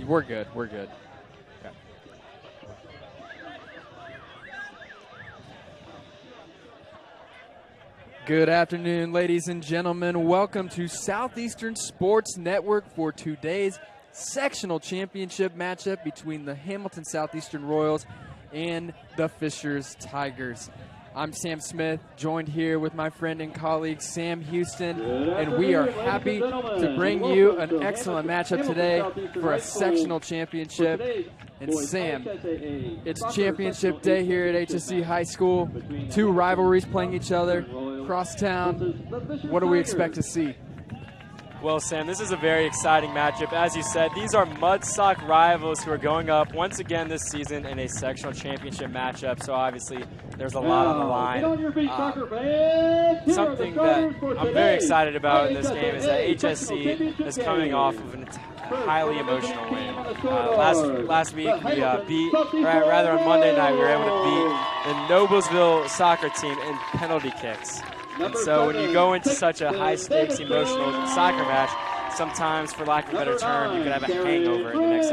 We're good. We're good. Okay. Good afternoon, ladies and gentlemen. Welcome to Southeastern Sports Network for today's sectional championship matchup between the Hamilton Southeastern Royals and the Fishers Tigers. I'm Sam Smith, joined here with my friend and colleague Sam Houston, and we are happy to bring you an excellent matchup today for a sectional championship. And Sam, it's championship day here at HSE High School. Two rivalries playing each other, cross town. What do we expect to see? Well, Sam, this is a very exciting matchup. As you said, these are mud sock rivals who are going up once again this season in a sectional championship matchup. So obviously, there's a lot on the line. Something that I'm very excited about in this game is that HSE is coming off of a highly emotional win. Last week, we beat, rather on Monday night, we were able to beat the Noblesville soccer team in penalty kicks. And so when you go into such a high-stakes, emotional soccer match, sometimes, for lack of a better term, you could have a hangover in the next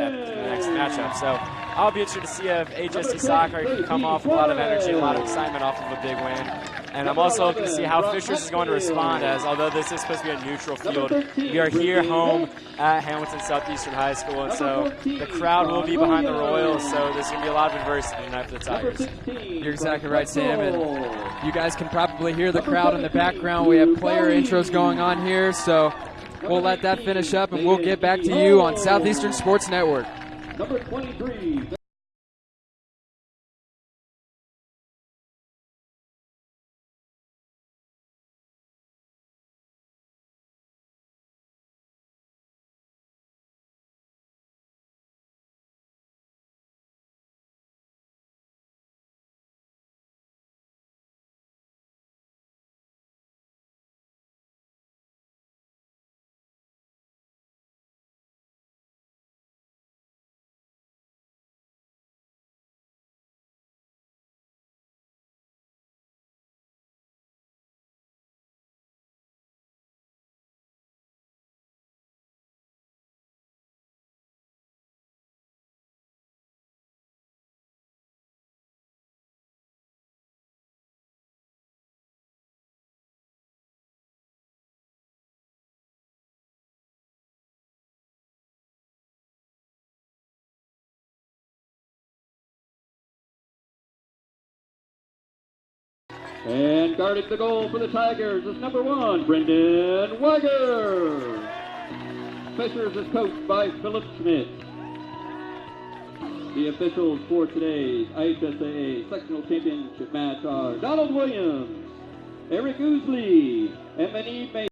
matchup. So I'll be interested to see if HSE soccer can come off with a lot of energy, a lot of excitement off of a big win. And I'm also looking to see how Fishers is going to respond, as although this is supposed to be a neutral field, we are here home at Hamilton Southeastern High School, and so the crowd will be behind the Royals, so there's going to be a lot of adversity tonight for the Tigers. You're exactly right, Sam, and you guys can probably hear the crowd in the background. We have player intros going on here, so we'll let that finish up, and we'll get back to you on Southeastern Sports Network. Number 23. And guarding the goal for the Tigers is number 1, Brendan Weiger. Fishers is coached by Philip Schmidt. The officials for today's HSA sectional championship match are Donald Williams, Eric Oosley, and Manny May.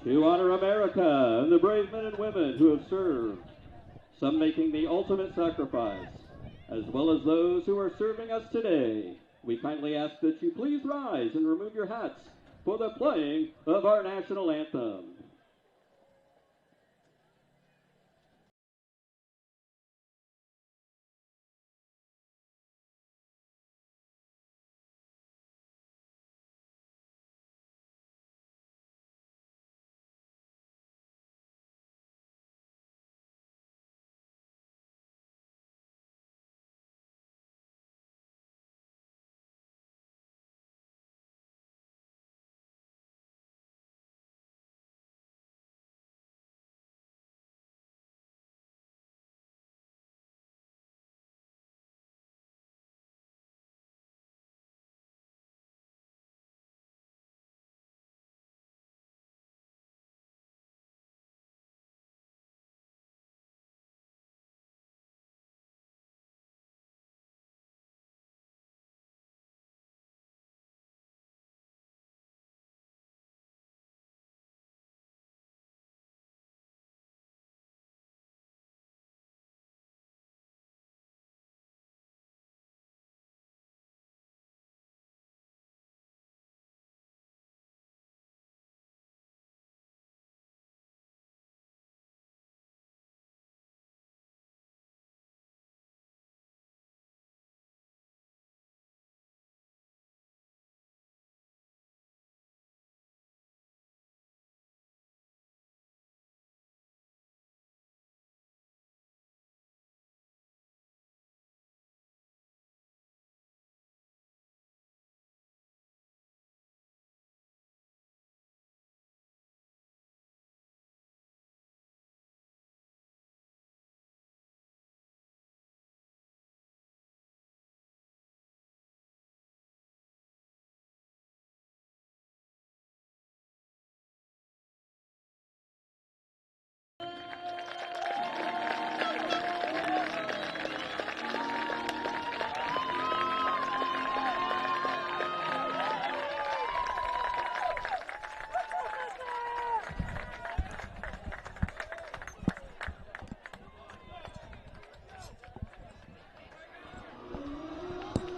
To honor America and the brave men and women who have served, some making the ultimate sacrifice, as well as those who are serving us today, we kindly ask that you please rise and remove your hats for the playing of our national anthem.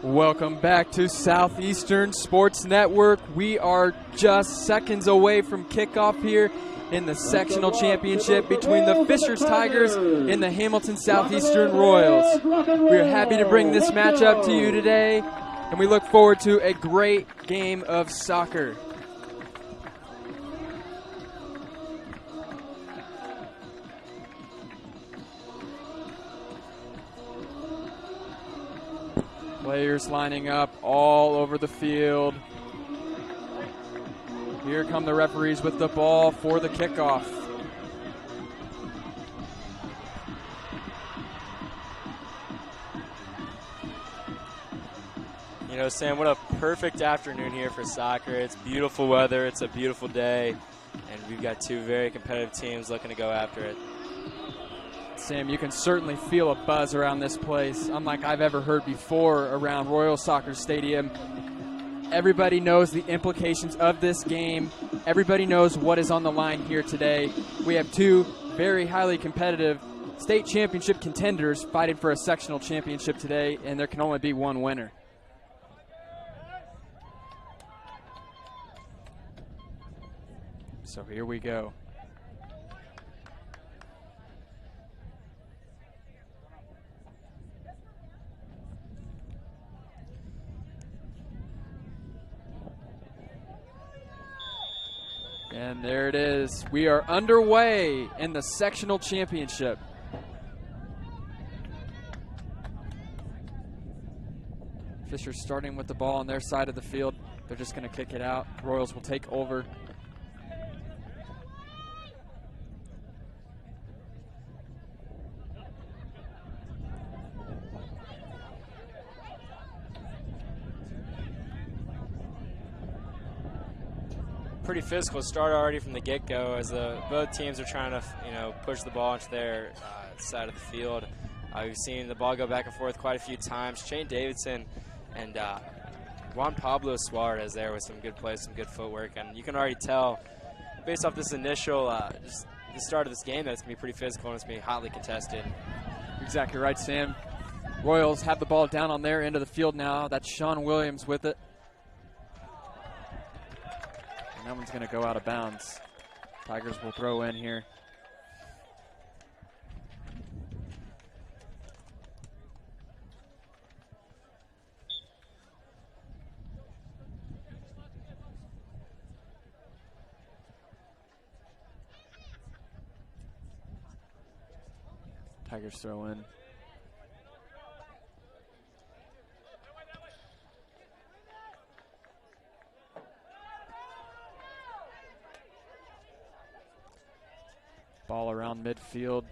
Welcome back to Southeastern Sports Network. We are just seconds away from kickoff here in the sectional championship between the Fishers Tigers and the Hamilton Southeastern Royals. We are happy to bring this matchup to you today, and we look forward to a great game of soccer. Players lining up all over the field. Here come the referees with the ball for the kickoff. You know, Sam, what a perfect afternoon here for soccer. It's beautiful weather, it's a beautiful day, and we've got two very competitive teams looking to go after it. Sam, you can certainly feel a buzz around this place, unlike I've ever heard before around Royal Soccer Stadium. Everybody knows the implications of this game. Everybody knows what is on the line here today. We have two very highly competitive state championship contenders fighting for a sectional championship today, and there can only be one winner. So here we go. And there it is. We are underway in the sectional championship. Fishers starting with the ball on their side of the field. They're just going to kick it out. Royals will take over. Pretty physical start already from the get-go as both teams are trying to, push the ball into their side of the field. We've seen the ball go back and forth quite a few times. Shane Davidson and Juan Pablo Suarez there with some good plays, some good footwork, and you can already tell based off this initial just the start of this game that it's going to be pretty physical and it's going to be hotly contested. Exactly right, Sam. Royals have the ball down on their end of the field now. That's Sean Williams with it. And that one's going to go out of bounds. Tigers will throw in here. Tigers throw in. Ball around midfield.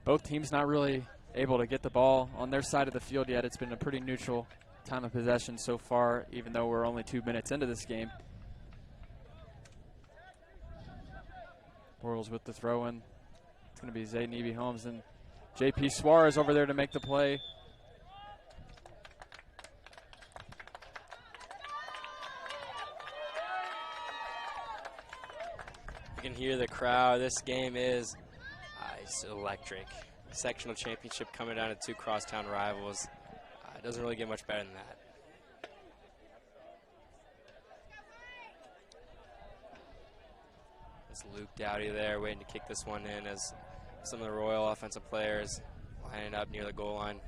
Both teams not really able to get the ball on their side of the field yet. It's been a pretty neutral time of possession so far, even though we're only 2 minutes into this game. Royals with the throw-in. It's going to be Zayden Eby-Holmes and J.P. Suarez over there to make the play. You can hear the crowd. This game is it's electric. Sectional championship coming down to two crosstown rivals. It doesn't really get much better than that. It's Luke Dowdy there waiting to kick this one in as some of the Royal offensive players lining up near the goal line.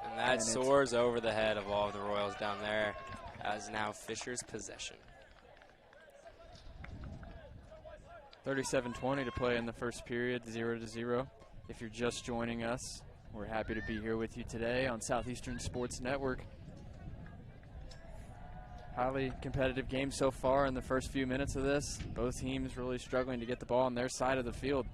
And that soars over the head of all of the Royals down there as now Fishers' possession. 37-20 to play in the first period, 0-0. If you're just joining us, we're happy to be here with you today on Southeastern Sports Network. Highly competitive game so far in the first few minutes of this. Both teams really struggling to get the ball on their side of the field.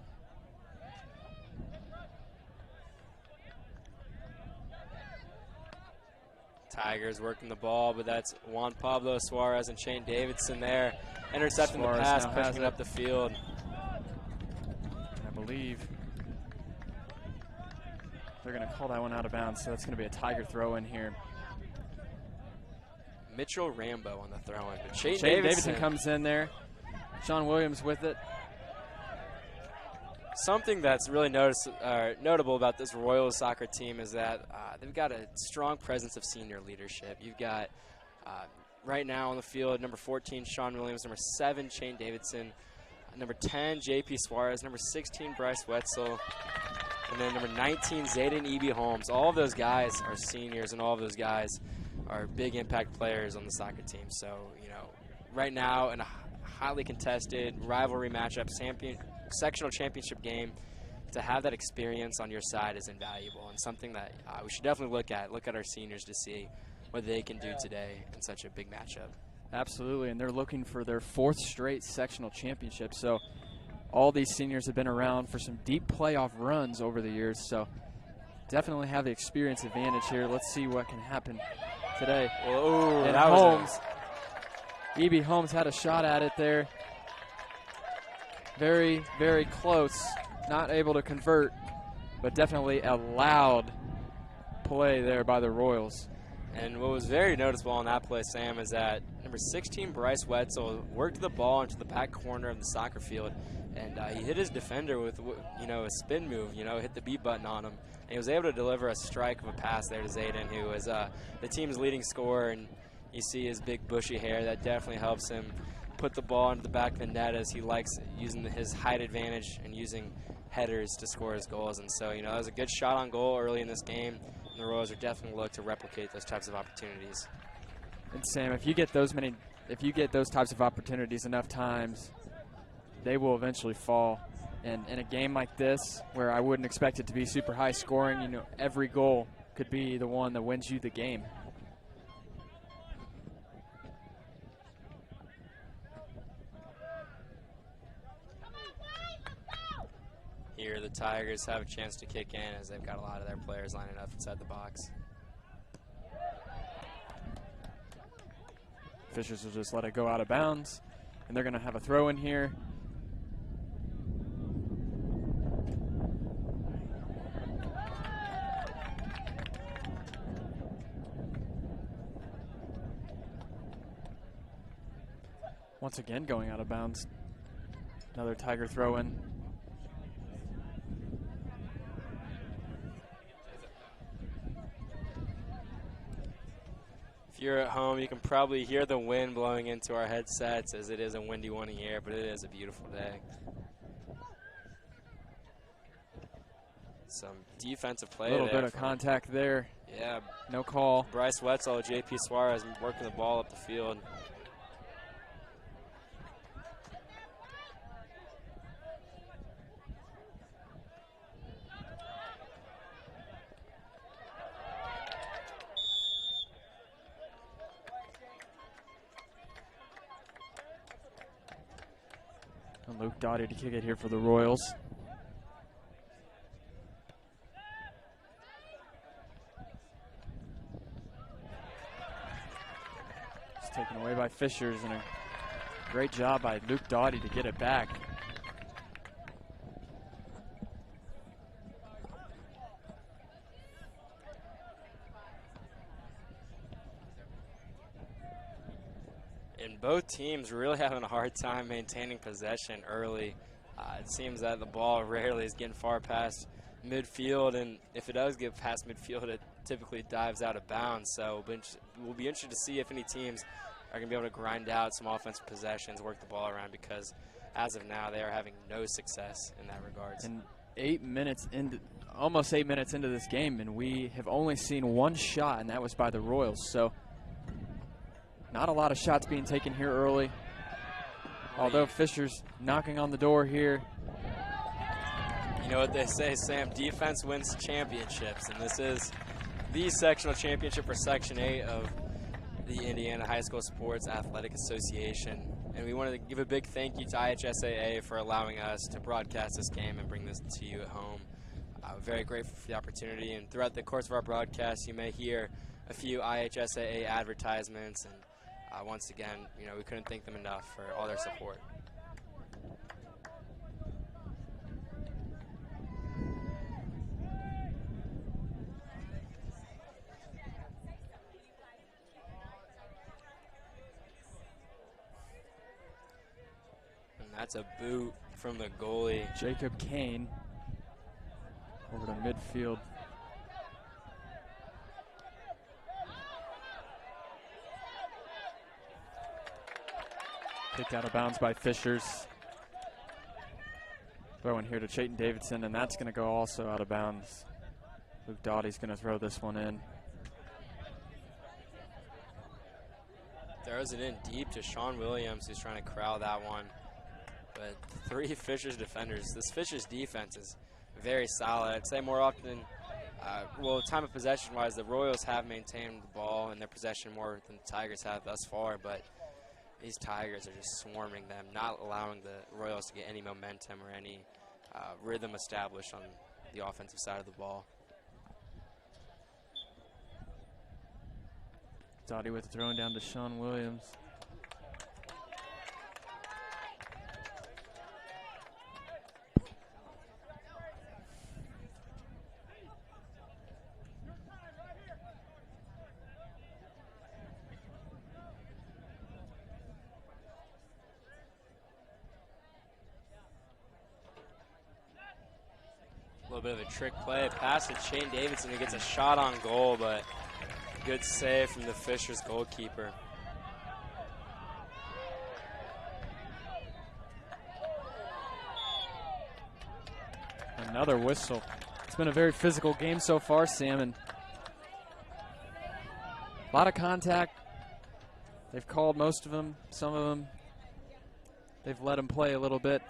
Tigers working the ball, but that's Juan Pablo Suarez and Shane Davidson there. Intercepting Suarez the pass, now pushing it up the field. I believe they're going to call that one out of bounds, so that's going to be a Tiger throw in here. Mitchell Rambo on the throw-in. Shane Davidson comes in there. Sean Williams with it. Something that's really notable about this Royals soccer team is that they've got a strong presence of senior leadership. You've got right now on the field number 14, Sean Williams, number 7, Shane Davidson, number 10, J.P. Suarez, number 16, Bryce Wetzel, and then number 19, Zayden E.B. Holmes. All of those guys are seniors, and all of those guys are big impact players on the soccer team. So, right now in a highly contested rivalry matchup, sectional championship game, to have that experience on your side is invaluable and something that we should definitely look at our seniors to see what they can do today in such a big matchup. Absolutely, and they're looking for their 4th straight sectional championship. So all these seniors have been around for some deep playoff runs over the years, so definitely have the experience advantage here. Let's see what can happen today. Whoa, and Holmes, E.B. Holmes had a shot at it there. Very, very close. Not able to convert, but definitely a loud play there by the Royals. And what was very noticeable on that play, Sam, is that number 16, Bryce Wetzel, worked the ball into the back corner of the soccer field, and he hit his defender with, a spin move, hit the B button on him. And he was able to deliver a strike of a pass there to Zayden, who is the team's leading scorer, and you see his big bushy hair. That definitely helps him put the ball into the back of the net, as he likes using his height advantage and using headers to score his goals. And so, that was a good shot on goal early in this game. And the Royals are definitely look to replicate those types of opportunities. And Sam, if you get those types of opportunities enough times, they will eventually fall. And in a game like this, where I wouldn't expect it to be super high scoring, every goal could be the one that wins you the game. Here, the Tigers have a chance to kick in, as they've got a lot of their players lining up inside the box. Fishers will just let it go out of bounds, and they're going to have a throw in here. Once again going out of bounds. Another Tiger throw in. If you're at home, you can probably hear the wind blowing into our headsets, as it is a windy one here, but it is a beautiful day. Some defensive play there. A little bit of contact there. Yeah. No call. Bryce Wetzel, J.P. Suarez working the ball up the field. And Luke Dottie to kick it here for the Royals. It's taken away by Fishers, and a great job by Luke Dottie to get it back. And both teams really having a hard time maintaining possession early. It seems that the ball rarely is getting far past midfield, and if it does get past midfield, it typically dives out of bounds. So we'll be interested to see if any teams are going to be able to grind out some offensive possessions, work the ball around, because as of now, they are having no success in that regard. And almost 8 minutes into this game, and we have only seen one shot, and that was by the Royals. So not a lot of shots being taken here early. Although Fisher's knocking on the door here. You know what they say, Sam, defense wins championships, and this is the sectional championship for Section 8 of the Indiana High School Sports Athletic Association. And we wanted to give a big thank you to IHSAA for allowing us to broadcast this game and bring this to you at home. We're very grateful for the opportunity, and throughout the course of our broadcast, you may hear a few IHSAA advertisements, and once again, we couldn't thank them enough for all their support. And that's a boot from the goalie. Jacob Kane over to midfield. Kicked out of bounds by Fishers. Throw in here to Chayton Davidson, and that's going to go also out of bounds. Luke Dottie's going to throw this one in. Throws it in deep to Sean Williams, who's trying to corral that one. But 3 Fishers defenders. This Fishers defense is very solid. I'd say more often, well, time of possession-wise, the Royals have maintained the ball in their possession more than the Tigers have thus far, but these Tigers are just swarming them, not allowing the Royals to get any momentum or any rhythm established on the offensive side of the ball. Dottie with the throwing down to Sean Williams. A little bit of a trick play. Pass to Shane Davidson, who gets a shot on goal, but good save from the Fishers goalkeeper. Another whistle. It's been a very physical game so far, Sam, and a lot of contact. They've called most of them. Some of them, they've let them play a little bit.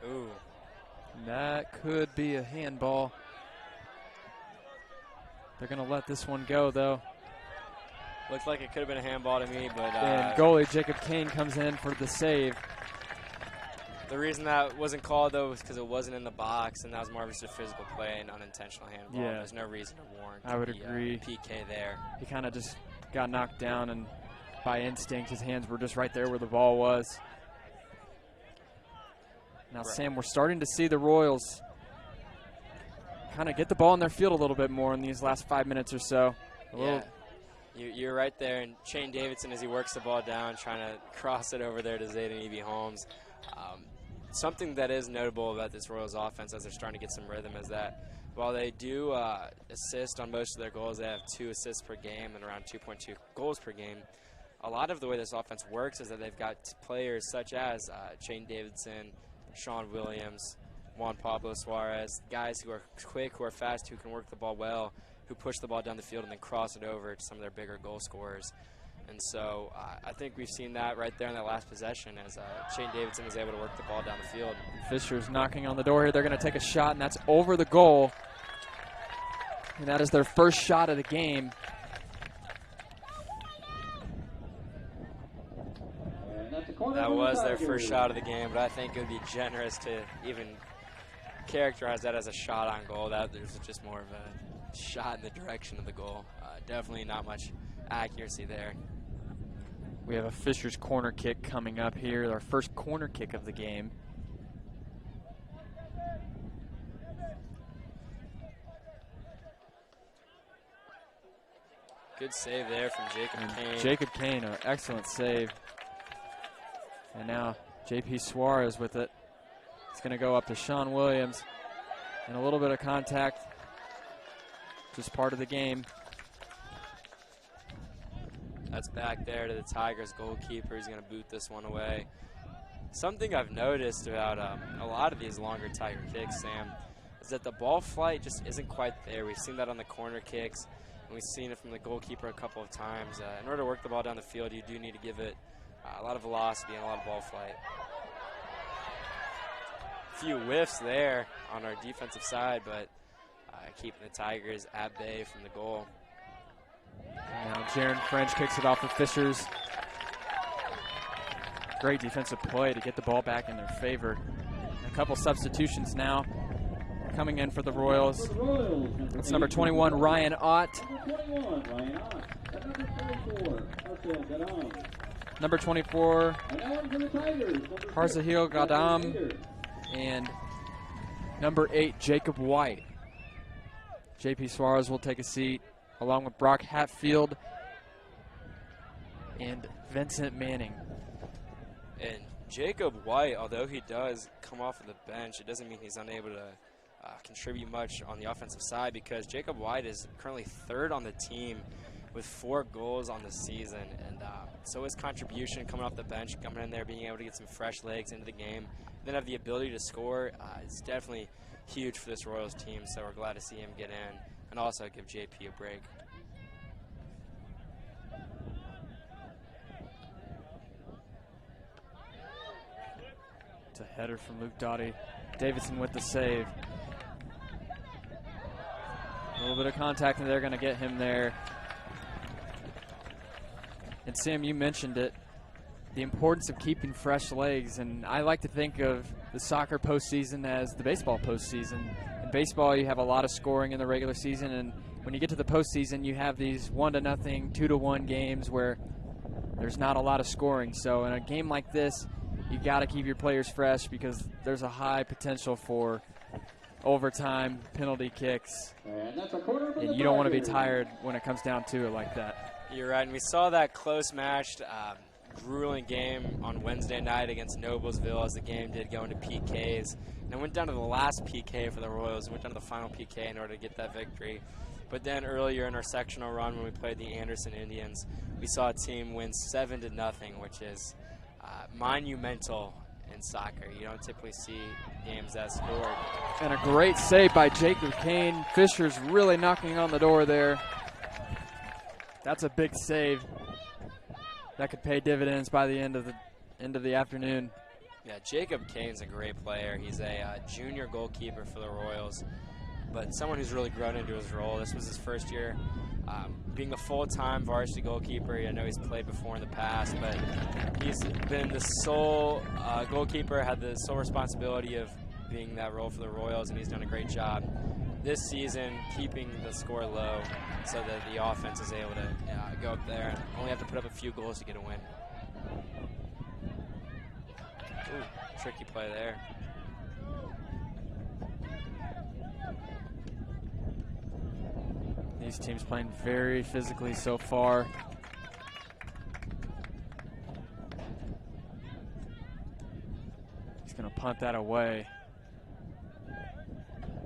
Ooh. That could be a handball. They're going to let this one go, though. Looks like it could have been a handball to me, but And goalie Jacob Kane comes in for the save. the reason that wasn't called, though, was because it wasn't in the box, and that was more of just a physical play and unintentional handball. Yeah. There's no reason to warrant I would the, agree. PK there. He kind of just got knocked down, and by instinct, his hands were just right there where the ball was. Now, Right. Sam, we're starting to see the Royals kind of get the ball in their field a little bit more in these last 5 minutes or so. Yeah, you're right there. And Shane Davidson, as he works the ball down, trying to cross it over there to Zayden Evie Holmes. Something that is notable about this Royals offense as they're starting to get some rhythm is that while they do assist on most of their goals, they have 2 assists per game and around 2.2 goals per game. A lot of the way this offense works is that they've got players such as Shane Davidson, Sean Williams, Juan Pablo Suarez, guys who are quick, who are fast, who can work the ball well, who push the ball down the field and then cross it over to some of their bigger goal scorers. And so I think we've seen that right there in that last possession as Shane Davidson was able to work the ball down the field. Fisher's knocking on the door here. They're going to take a shot, and that's over the goal. And that is their first shot of the game. That was their first shot of the game, but I think it would be generous to even characterize that as a shot on goal. That there's just more of a shot in the direction of the goal. Definitely not much accuracy there. We have a Fisher's corner kick coming up here, our first corner kick of the game. Good save there from Jacob Kane. Jacob Kane, an excellent save. And now J.P. Suarez with it. It's going to go up to Sean Williams. And a little bit of contact, just part of the game. That's back there to the Tigers goalkeeper. He's going to boot this one away. Something I've noticed about a lot of these longer Tiger kicks, Sam, is that the ball flight just isn't quite there. We've seen that on the corner kicks, and we've seen it from the goalkeeper a couple of times. In order to work the ball down the field, you do need to give it a lot of velocity and a lot of ball flight. A few whiffs there on our defensive side, but keeping the Tigers at bay from the goal. Now Jaron French kicks it off for Fishers. Great defensive play to get the ball back in their favor. A couple substitutions now coming in for the Royals. It's number 21, Ryan Ott. Number 24, Harzahil Gadam. And number 8, Jacob White. J.P. Suarez will take a seat. along with Brock Hatfield and Vincent Manning. And Jacob White, although he does come off of the bench, it doesn't mean he's unable to contribute much on the offensive side, because Jacob White is currently 3rd on the team with 4 goals on the season. And so his contribution coming off the bench, coming in there, being able to get some fresh legs into the game, and then have the ability to score, is definitely huge for this Royals team. So we're glad to see him get in and also give JP a break. It's a header from Luke Doughty. Davidson with the save. A little bit of contact, and they're going to get him there. And Sam, you mentioned it, the importance of keeping fresh legs. And I like to think of the soccer postseason as the baseball postseason. In baseball, you have a lot of scoring in the regular season, and when you get to the postseason, you have these 1-0, 2-1 games where there's not a lot of scoring. So in a game like this, you got to keep your players fresh, because there's a high potential for overtime, penalty kicks, and you don't want to be tired when it comes down to it like that. You're right, and we saw that close-matched, grueling game on Wednesday night against Noblesville as the game did go into PKs. And it went down to the last PK for the Royals. It went down to the final PK in order to get that victory. But then earlier in our sectional run, when we played the Anderson Indians, we saw a team win 7-0, which is monumental in soccer. You don't typically see games that scored. And a great save by Jacob Kane. Fisher's really knocking on the door there. That's a big save. That could pay dividends by the end of the afternoon. Yeah, Jacob Kane's a great player. He's a junior goalkeeper for the Royals, but someone who's really grown into his role. This was his first year being a full-time varsity goalkeeper. I know he's played before in the past, but he's been the sole goalkeeper, had the sole responsibility of being that role for the Royals, and he's done a great job this season keeping the score low so that the offense is able to go up there and only have to put up a few goals to get a win. Ooh, tricky play there. These teams playing very physically so far. He's going to punt that away.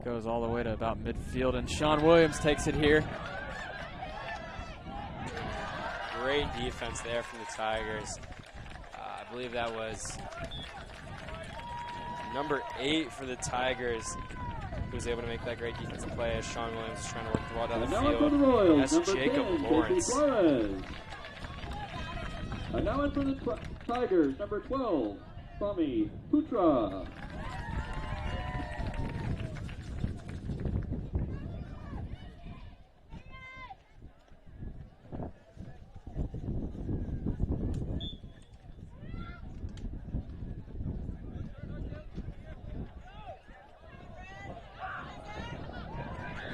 Goes all the way to about midfield, and Sean Williams takes it here. Great defense there from the Tigers. I believe that was number 8 for the Tigers, who was able to make that great defensive play as Sean Williams is trying to work the ball down the field. Royals, That's Jacob 10, Lawrence. And now in for the Tigers, number 12, Swami Putra.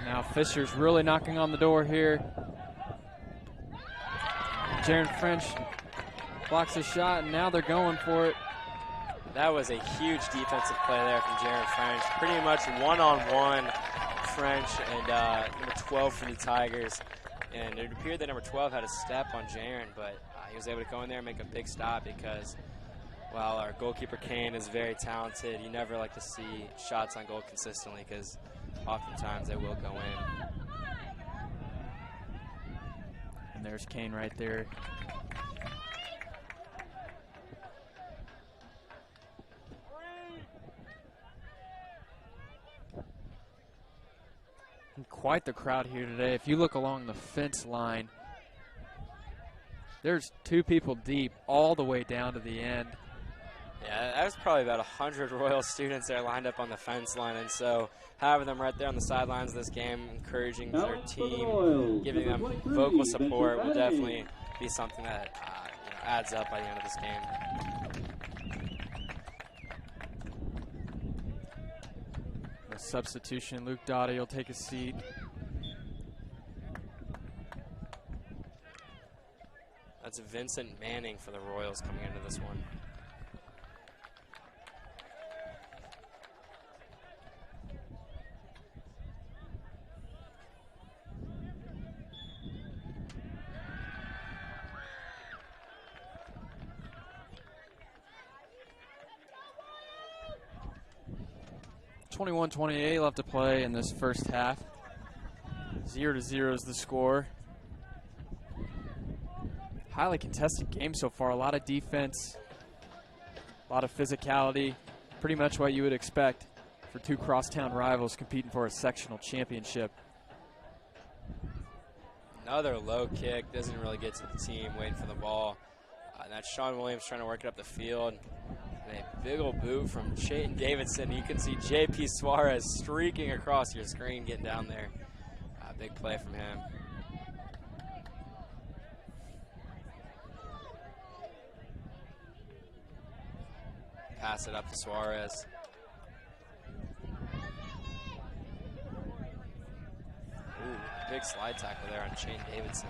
Now Fisher's really knocking on the door here. Jaron French blocks a shot, and now they're going for it. That was a huge defensive play there from Jaron French. Pretty much one-on-one French and number 12 for the Tigers. And it appeared that number 12 had a step on Jaron, but he was able to go in there and make a big stop because, while our goalkeeper Kane is very talented, you never like to see shots on goal consistently because oftentimes they will go in. And there's Kane right there. And quite the crowd here today. If you look along the fence line, there's 2 people deep all the way down to the end. Yeah, that was probably about 100 Royal students there lined up on the fence line, and so having them right there on the sidelines of this game, encouraging their team, giving them vocal support will definitely be something that adds up by the end of this game. A substitution, Luke Doughty will take a seat. That's Vincent Manning for the Royals coming into this one. 21-28 left to play in this first half. 0-0 is the score. Highly contested game so far. A lot of defense, a lot of physicality. Pretty much what you would expect for two crosstown rivals competing for a sectional championship. Another low kick, doesn't really get to the team, waiting for the ball. And that's Sean Williams trying to work it up the field. And a big old boot from Chayton Davidson. You can see J.P. Suarez streaking across your screen, getting down there. Big play from him. Pass it up to Suarez. Ooh, big slide tackle there on Shane Davidson.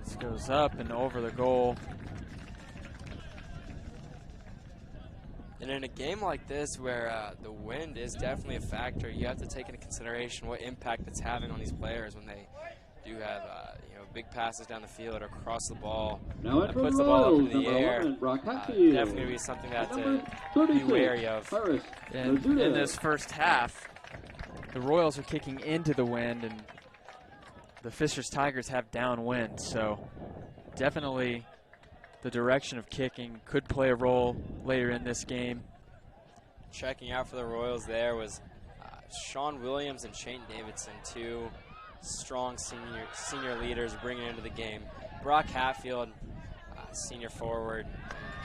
This goes up and over the goal. And in a game like this where the wind is definitely a factor, you have to take into consideration what impact it's having on these players when they do have big passes down the field or cross the ball. That puts the ball up in the air. Definitely going to be something that to be wary of. And in this first half, the Royals are kicking into the wind, and the Fishers Tigers have downwind. So definitely the direction of kicking could play a role later in this game. Checking out for the Royals there was Sean Williams and Shane Davidson, two strong senior leaders bringing into the game. Brock Hatfield, senior forward,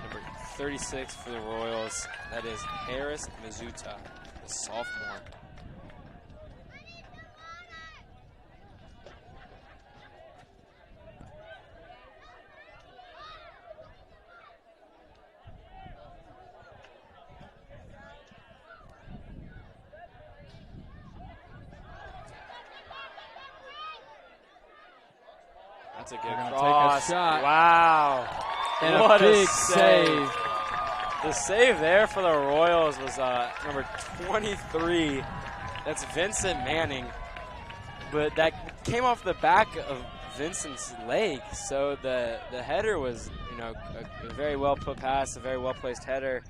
number 36 for the Royals. That is Harris Mizuta, the sophomore. That's a good cross. Take a shot. Wow. And what a big save. The save there for the Royals was number 23. That's Vincent Manning. But that came off the back of Vincent's leg. So the header was, a very well put pass, a very well placed header.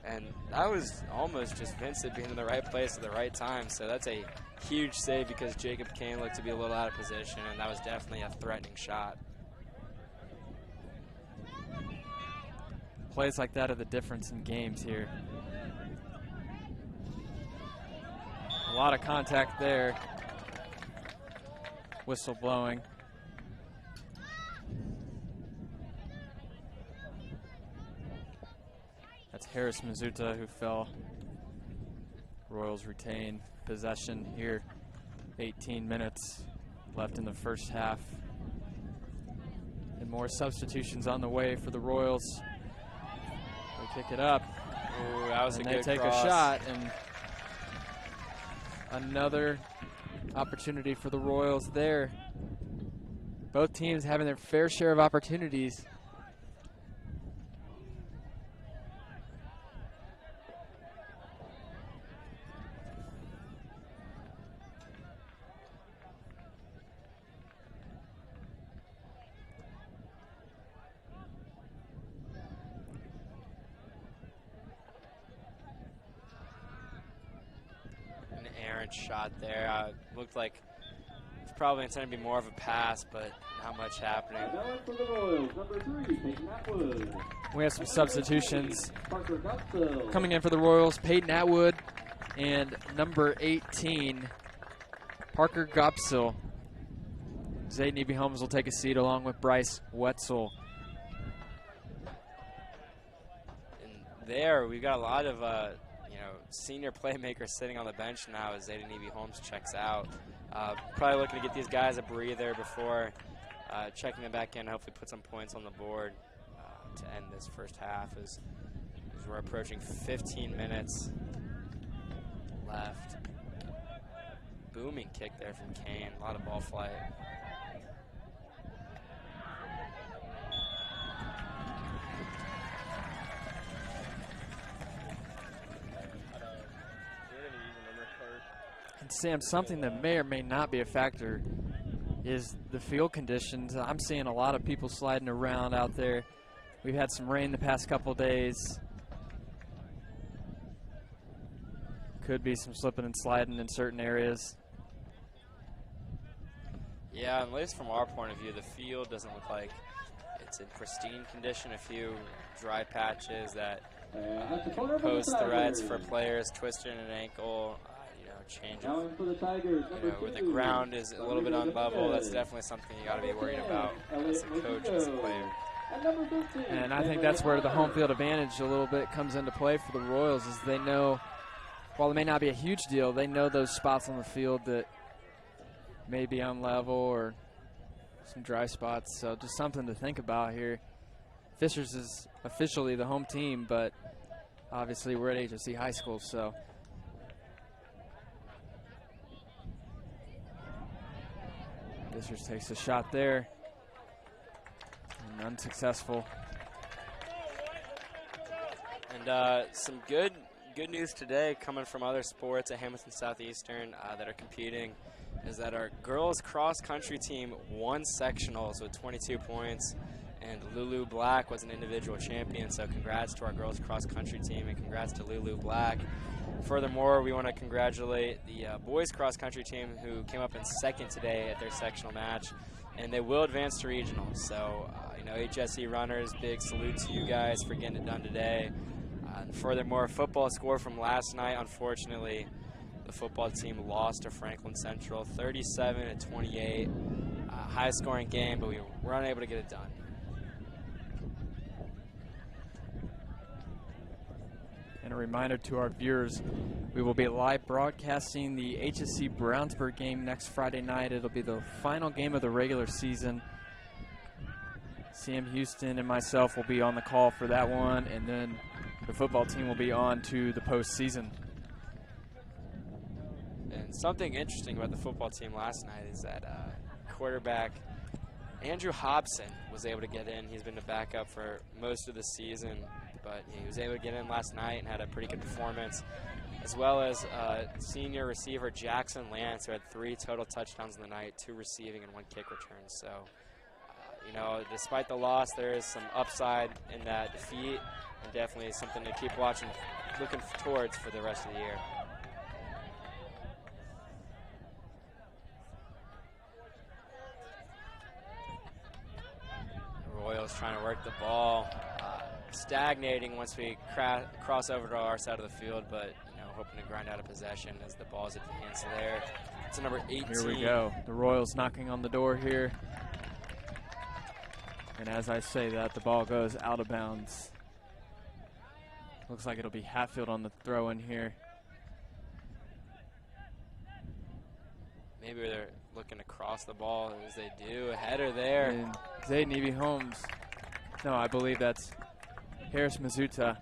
And that was almost just Vincent being in the right place at the right time. So that's a huge save because Jacob Kane looked to be a little out of position, and that was definitely a threatening shot. Plays like that are the difference in games here. A lot of contact there. Whistle blowing. That's Harris Mizuta who fell. Royals retain possession here. 18 minutes left in the first half. And more substitutions on the way for the Royals. They kick it up. Ooh, that was a good cross. They take a shot, and another opportunity for the Royals there. Both teams having their fair share of opportunities. Shot there. Looked like it's probably intended to be more of a pass, but not much happening. We have some substitutions coming in for the Royals. Peyton Atwood and number 18, Parker Gopsil. Zayden Eby Holmes will take a seat along with Bryce Wetzel. And there we've got a lot of senior playmakers sitting on the bench now as Zayden Eby Holmes checks out. Probably looking to get these guys a breather before checking them back in, hopefully put some points on the board to end this first half as we're approaching 15 minutes left. Booming kick there from Kane, a lot of ball flight. Sam, something that may or may not be a factor. You is the field conditions. I'm seeing a lot of people sliding around out there. We've had some rain the past couple days. Could be some slipping and sliding in certain areas. Yeah, at least from our point of view, the field doesn't look like it's in pristine condition. A few dry patches that can pose threats for players twisting an ankle, change of, where the ground is a little bit unlevel. That's definitely something you got to be worried about as a coach and as a player. And I think that's where the home field advantage a little bit comes into play for the Royals, is they know, while it may not be a huge deal, they know those spots on the field that may be unlevel or some dry spots. So just something to think about here. Fishers is officially the home team, but obviously we're at HSE High School, so. Fishers takes a shot there, and unsuccessful. And some good news today coming from other sports at Hamilton Southeastern that are competing is that our girls cross-country team won sectionals with 22 points, and Lulu Black was an individual champion, so congrats to our girls cross-country team and congrats to Lulu Black. Furthermore, we want to congratulate the boys cross-country team who came up in second today at their sectional match, and they will advance to regionals. So, HSE runners, big salute to you guys for getting it done today. And furthermore, football score from last night, unfortunately, the football team lost to Franklin Central 37-28. High-scoring game, but we were unable to get it done. And a reminder to our viewers, we will be live broadcasting the HSE Brownsburg game next Friday night. It'll be the final game of the regular season. Sam Houston and myself will be on the call for that one, and then the football team will be on to the postseason. And something interesting about the football team last night is that quarterback Andrew Hobson was able to get in. He's been the backup for most of the season, but he was able to get in last night and had a pretty good performance, as well as senior receiver Jackson Lance, who had 3 total touchdowns in the night, 2 receiving and 1 kick return. So, despite the loss, there is some upside in that defeat, and definitely something to keep looking towards for the rest of the year. The Royals trying to work the ball. Stagnating once we cross over to our side of the field, but hoping to grind out a possession as the ball's advanced there. It's number 18. Here we go. The Royals knocking on the door here. And as I say that, the ball goes out of bounds. Looks like it'll be Hatfield on the throw in here. Maybe they're looking to cross the ball as they do. A header there. And Zayden Evie-Holmes. No, I believe that's Harris Mizuta.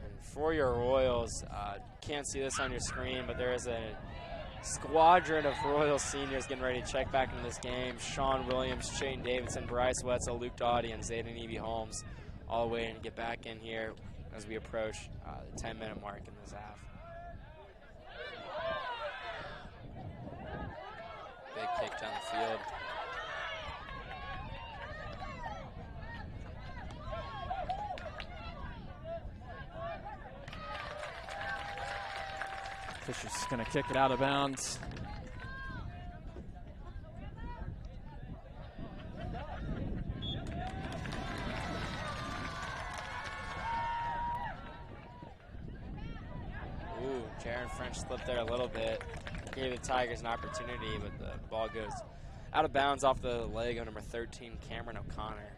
And for your Royals, can't see this on your screen, but there is a squadron of Royals seniors getting ready to check back into this game. Sean Williams, Shane Davidson, Bryce Wetzel, Luke Doughty, and Zayden Evie-Holmes all waiting to get back in here as we approach the 10-minute mark in this half. Big kick down the field. Fisher's going to kick it out of bounds. Ooh, Jaron French slipped there a little bit. Gave the Tigers an opportunity, but the ball goes out of bounds off the leg of number 13, Cameron O'Connor.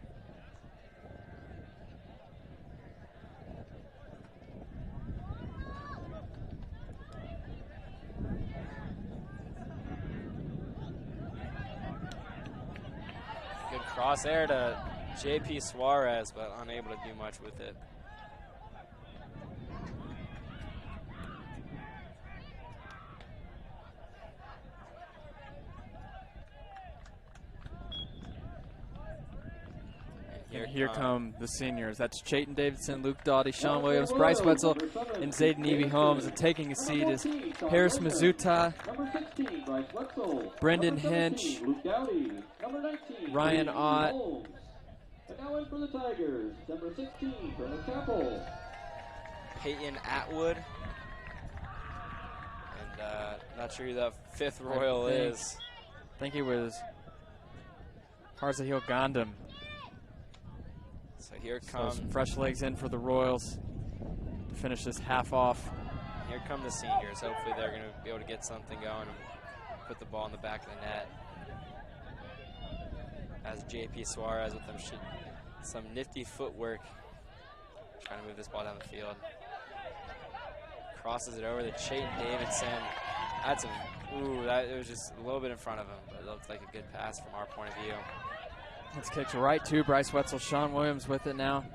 Good cross there to J.P. Suarez, but unable to do much with it. Here come the seniors. That's Chayton Davidson, Luke Doughty, Sean Williams, Bryce Wetzel, and Zayden Evie-Holmes. And taking a seat is Harris Mizuta Bryce Wetzel. Brendan Number 17, Hinch, Luke Dowdy. Number 19, Ryan Brady Ott. Holmes. And now in for the Tigers, number 16, Turner Chapel. Peyton Atwood. And not sure who the fifth Royal is. I think he was Harzahil Gandham. So here So come some fresh legs in for the Royals to finish this half off. Here come the seniors. Hopefully they're going to be able to get something going and put the ball in the back of the net. As JP Suarez with some nifty footwork, trying to move this ball down the field. Crosses it over to Chayton Davidson. That's it was just a little bit in front of him, but it looked like a good pass from our point of view. It's kicked right to Bryce Wetzel. Sean Williams with it now.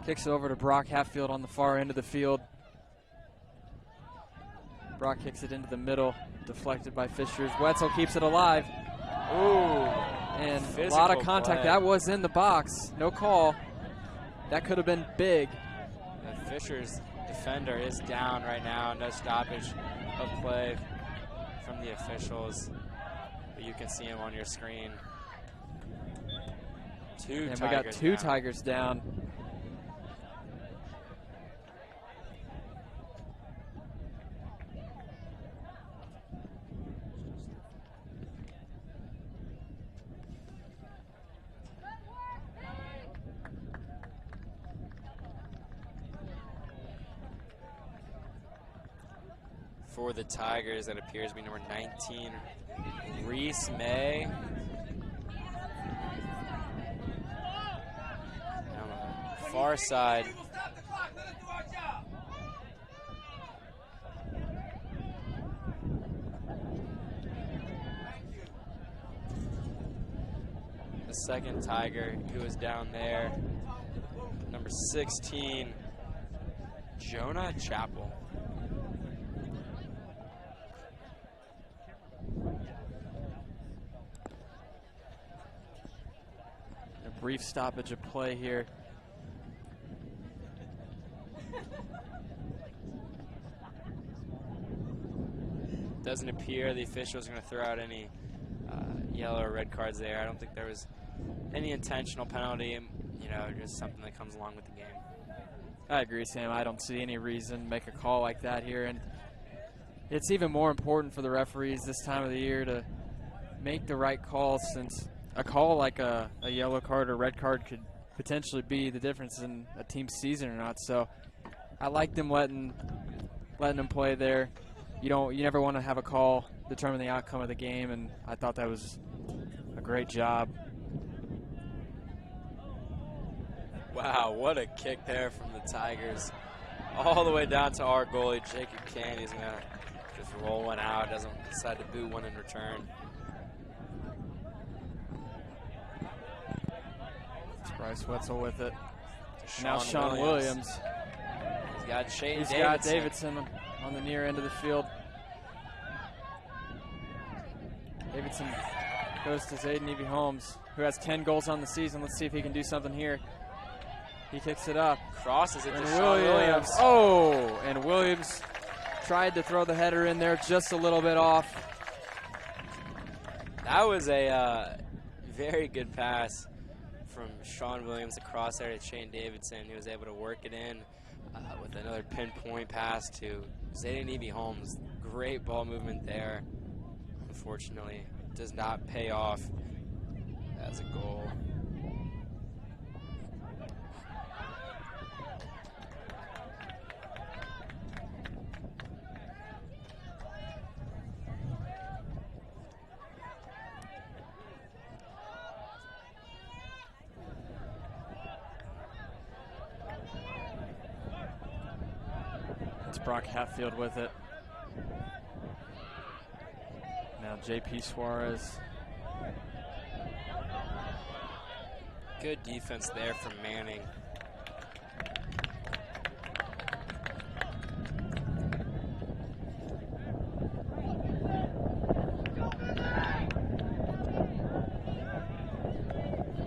Kicks it over to Brock Hatfield on the far end of the field. Brock kicks it into the middle, deflected by Fishers. Wetzel keeps it alive. Ooh, and a lot of contact. Play. That was in the box. No call. That could have been big. The Fishers defender is down right now. No stoppage of play from the officials, but you can see him on your screen. And we got two Tigers down. For the Tigers, that appears to be number 19, Reese May. And on the far side, the second Tiger who is down there, number 16, Jonah Chappell. Brief stoppage of play here. Doesn't appear the officials are going to throw out any yellow or red cards there. I don't think there was any intentional penalty, just something that comes along with the game. I agree, Sam. I don't see any reason to make a call like that here. And it's even more important for the referees this time of the year to make the right calls, since a call like a yellow card or red card could potentially be the difference in a team's season or not. So I like them letting them play there. You never want to have a call determine the outcome of the game, and I thought that was a great job. Wow, what a kick there from the Tigers. All the way down to our goalie, Jacob Kane. He's going to just roll one out, doesn't decide to boot one in return. Bryce Wetzel with it. Now Sean Williams. He's got Shane He's Davidson. got Davidson on the near end of the field. Davidson goes to Zayden Evie-Holmes, who has 10 goals on the season. Let's see if he can do something here. He kicks it up. Crosses it and to Sean Williams. Oh, and Williams tried to throw the header in there just a little bit off. That was a very good pass from Sean Williams across there to Shane Davidson. He was able to work it in with another pinpoint pass to Zayden Evie-Holmes. Great ball movement there. Unfortunately, does not pay off as a goal. Brock Hatfield with it. Now JP Suarez. Good defense there from Manning.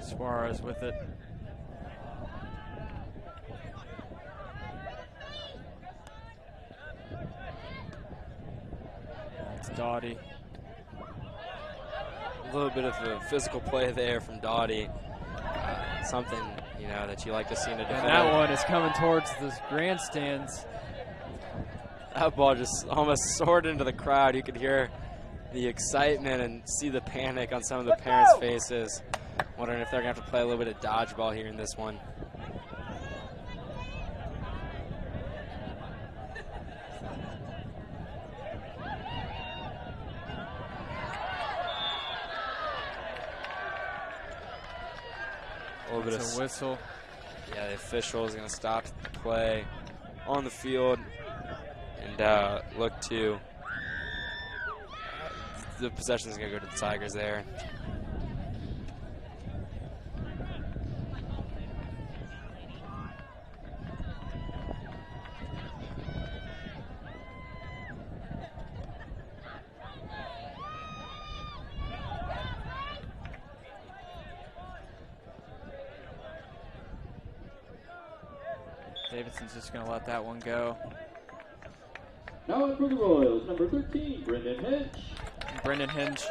Suarez with it. Doughty. A little bit of a physical play there from Doughty. Something, you know, that you like to see in a defender. And that one is coming towards the grandstands. That ball just almost soared into the crowd. You could hear the excitement and see the panic on some of the parents' faces, wondering if they're going to have to play a little bit of dodgeball here in this one. A little bit of a whistle. Yeah, the official is going to stop the play on the field and look to the possession is going to go to the Tigers there. Davidson's just going to let that one go. Now in for the Royals, number 13, Brendan Hinch. Brendan Hinch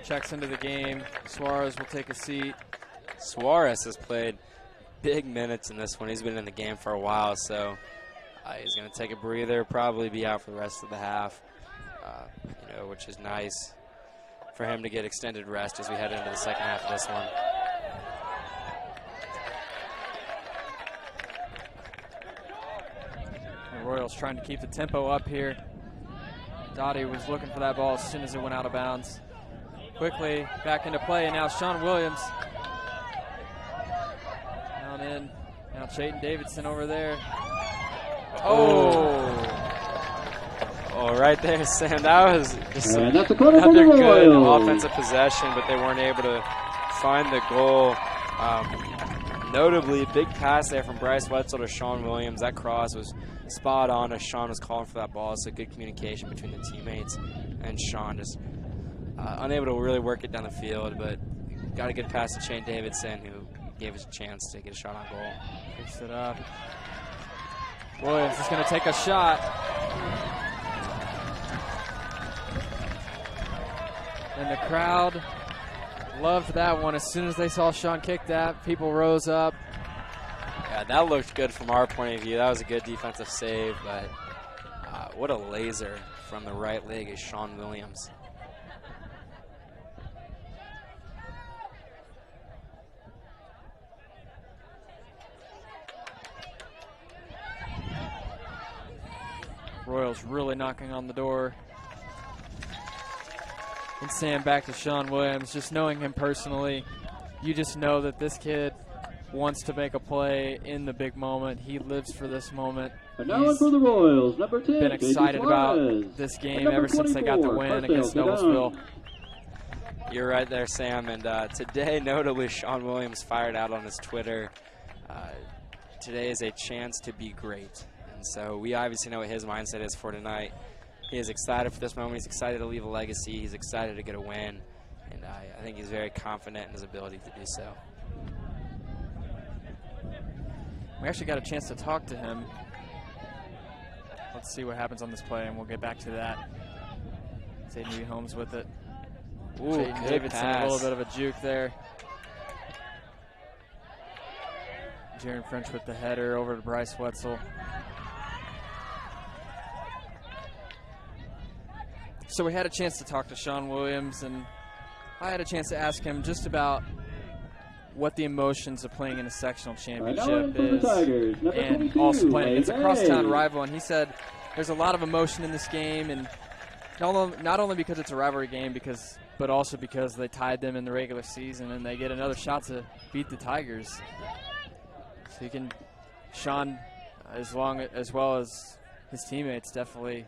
checks into the game. Suarez will take a seat. Suarez has played big minutes in this one. He's been in the game for a while, so he's going to take a breather, probably be out for the rest of the half, you know, which is nice for him to get extended rest as we head into the second half of this one. The Royals trying to keep the tempo up here. Doughty was looking for that ball as soon as it went out of bounds. Quickly back into play, and now Sean Williams. Down in. Now Chayton Davidson over there. Oh, right there, Sam. That was just another good offensive possession, but they weren't able to find the goal. Notably, big pass there from Bryce Wetzel to Sean Williams. That cross was spot on as Sean was calling for that ball. So good communication between the teammates and Sean, just unable to really work it down the field, but got a good pass to Shane Davidson, who gave us a chance to get a shot on goal. Picks it up. Williams is going to take a shot. And the crowd loved that one. As soon as they saw Sean kick that, people rose up. Yeah, that looked good from our point of view. That was a good defensive save, but what a laser from the right leg is Sean Williams. Royals really knocking on the door. And Sam, back to Sean Williams. Just knowing him personally, you just know that this kid wants to make a play in the big moment. He lives for this moment. And now in for the Royals, number 10, been excited about this game ever since they got the win against Noblesville. You're right there, Sam. And today, notably, Sean Williams fired out on his Twitter. Today is a chance to be great. And so we obviously know what his mindset is for tonight. He is excited for this moment. He's excited to leave a legacy. He's excited to get a win. And I think he's very confident in his ability to do so. We actually got a chance to talk to him. Let's see what happens on this play, and we'll get back to that. Zayden Holmes with it. Ooh, Chayton Davidson, pass. a little bit of a juke there. Jaron French with the header over to Bryce Wetzel. So we had a chance to talk to Sean Williams, and I had a chance to ask him just about what the emotions of playing in a sectional championship is, and also playing against a crosstown rival. And he said there's a lot of emotion in this game, and not only because it's a rivalry game, but also because they tied them in the regular season, and they get another shot to beat the Tigers. So you can, Sean, as well as his teammates, definitely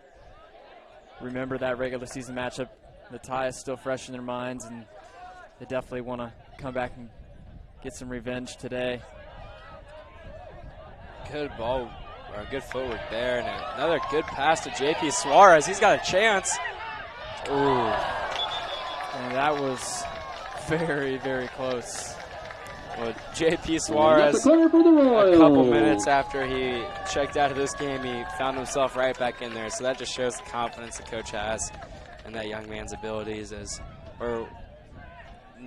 remember that regular season matchup. The tie is still fresh in their minds, and they definitely want to come back and get some revenge today. Good ball, or good footwork there, and another good pass to JP Suarez. He's got a chance. Ooh. And that was very, very close. Well, JP Suarez, a couple minutes after he checked out of this game, he found himself right back in there. So that just shows the confidence the coach has in that young man's abilities as we're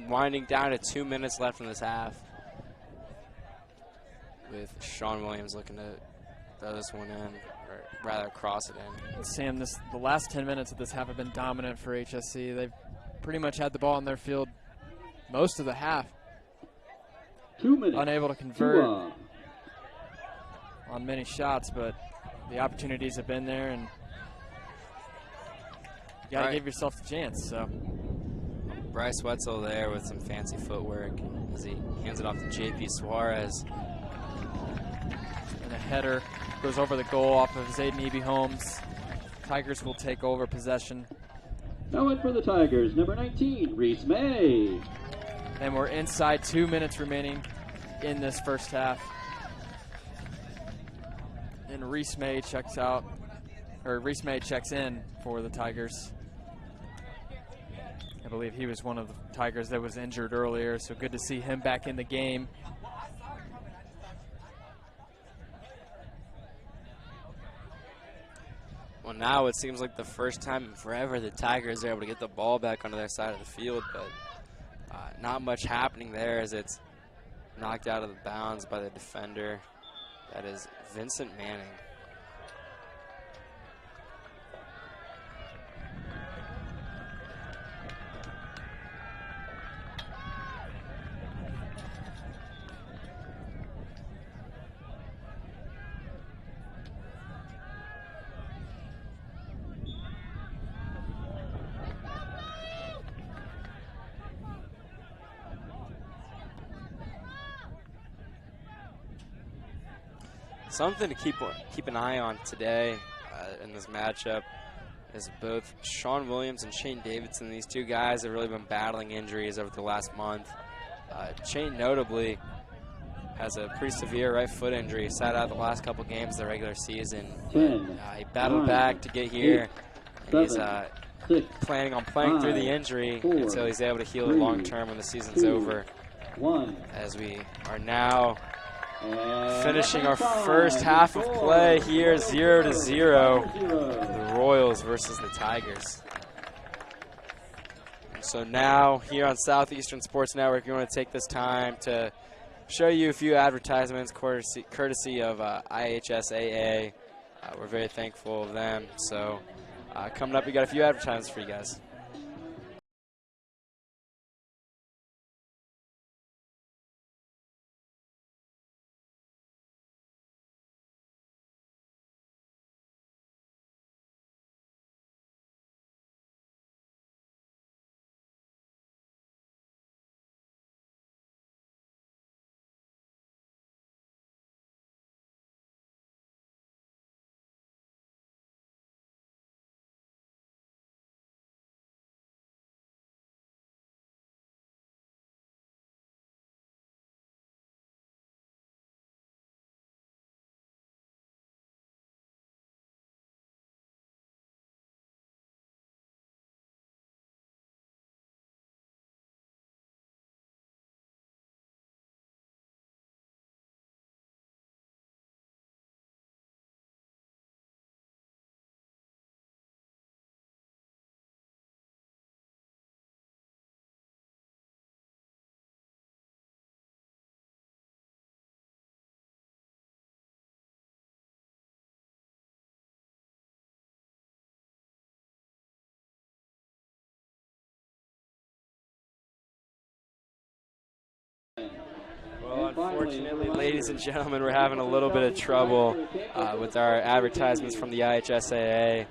winding down to 2 minutes left in this half, with Sean Williams looking to throw this one in, or rather cross it in. Sam, the last 10 minutes of this half have been dominant for HSE. They've pretty much had the ball in their field most of the half. 2 minutes. Unable to convert on many shots, but the opportunities have been there, and you got to give yourself the chance. So Bryce Wetzel there with some fancy footwork as he hands it off to JP Suarez. And a header goes over the goal off of Zayden Eby-Holmes. Tigers will take over possession. Now in for the Tigers, number 19, Reese May. And we're inside 2 minutes remaining in this first half. And Reese May checks in for the Tigers. I believe he was one of the Tigers that was injured earlier, so good to see him back in the game. Well, now it seems like the first time in forever the Tigers are able to get the ball back onto their side of the field, but not much happening there as it's knocked out of the bounds by the defender. That is Vincent Manning. Something to keep an eye on today in this matchup is both Sean Williams and Shane Davidson. These two guys have really been battling injuries over the last month. Shane notably has a pretty severe right foot injury, sat out the last couple games of the regular season. He battled back to get here. He's planning on playing through the injury until he's able to heal it long term when the season's over. As we are now finishing our first half of play here, 0-0, the Royals versus the Tigers. And so now here on Southeastern Sports Network, we want to take this time to show you a few advertisements courtesy of IHSAA. We're very thankful of them. So coming up, we got a few advertisements for you guys. Well, unfortunately, ladies and gentlemen, we're having a little bit of trouble with our advertisements from the IHSAA.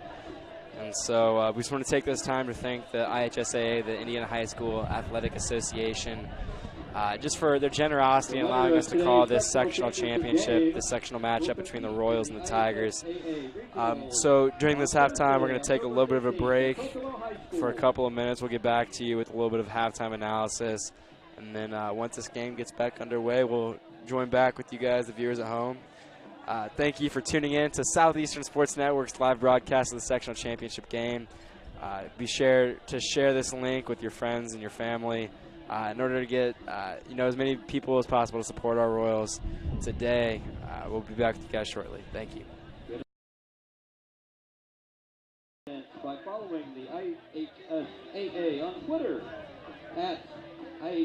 And so we just want to take this time to thank the IHSAA, the Indiana High School Athletic Association, just for their generosity in allowing us to call this sectional championship, this sectional matchup between the Royals and the Tigers. So during this halftime, we're going to take a little bit of a break for a couple of minutes. We'll get back to you with a little bit of halftime analysis. And then once this game gets back underway, we'll join back with you guys, the viewers at home. Thank you for tuning in to Southeastern Sports Network's live broadcast of the sectional championship game. Be sure to share this link with your friends and your family in order to get as many people as possible to support our Royals today. We'll be back with you guys shortly. Thank you. By following the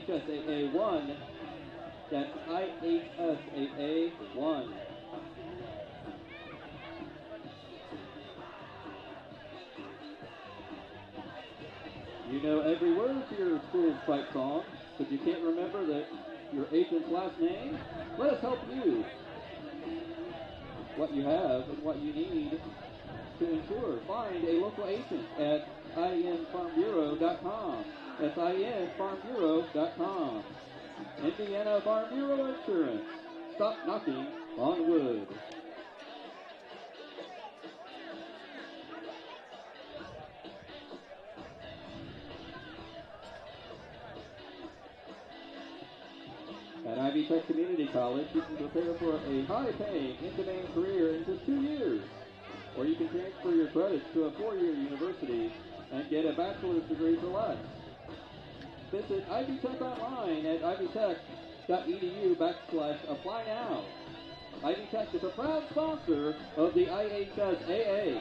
IHSAA 1. That's IHSAA 1. You know every word to your school's fight song, but you can't remember your agent's last name? Let us help you. What you have and what you need to ensure. Find a local agent at infarmbureau.com. That's infarmbureau.com. Indiana Farm Bureau Insurance. Stop knocking on wood. At Ivy Tech Community College, you can prepare for a high-paying, in-demand career in just 2 years. Or you can transfer your credits to a 4-year university and get a bachelor's degree for less. Visit Ivy Tech online at ivytech.edu/apply now. Ivy Tech is a proud sponsor of the IHSAA.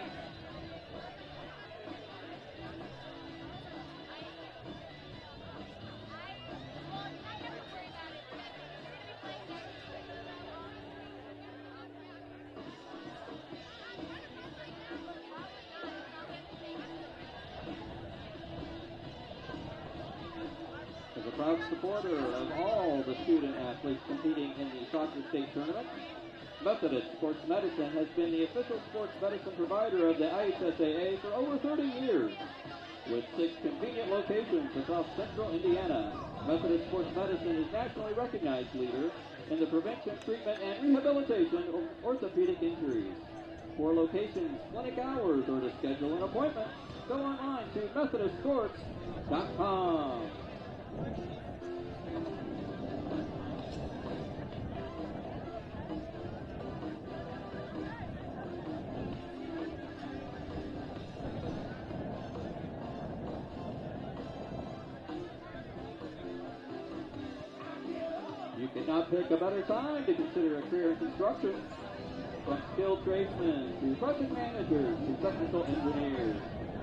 As a proud supporter of all the student athletes competing in the soccer state tournament, Methodist Sports Medicine has been the official sports medicine provider of the IHSAA for over 30 years. With 6 convenient locations across central Indiana, Methodist Sports Medicine is nationally recognized leader in the prevention, treatment, and rehabilitation of orthopedic injuries. For locations, clinic hours, or to schedule an appointment, go online to methodistsports.com. You cannot pick a better time to consider a career in construction. From skilled tradesmen to project managers to technical engineers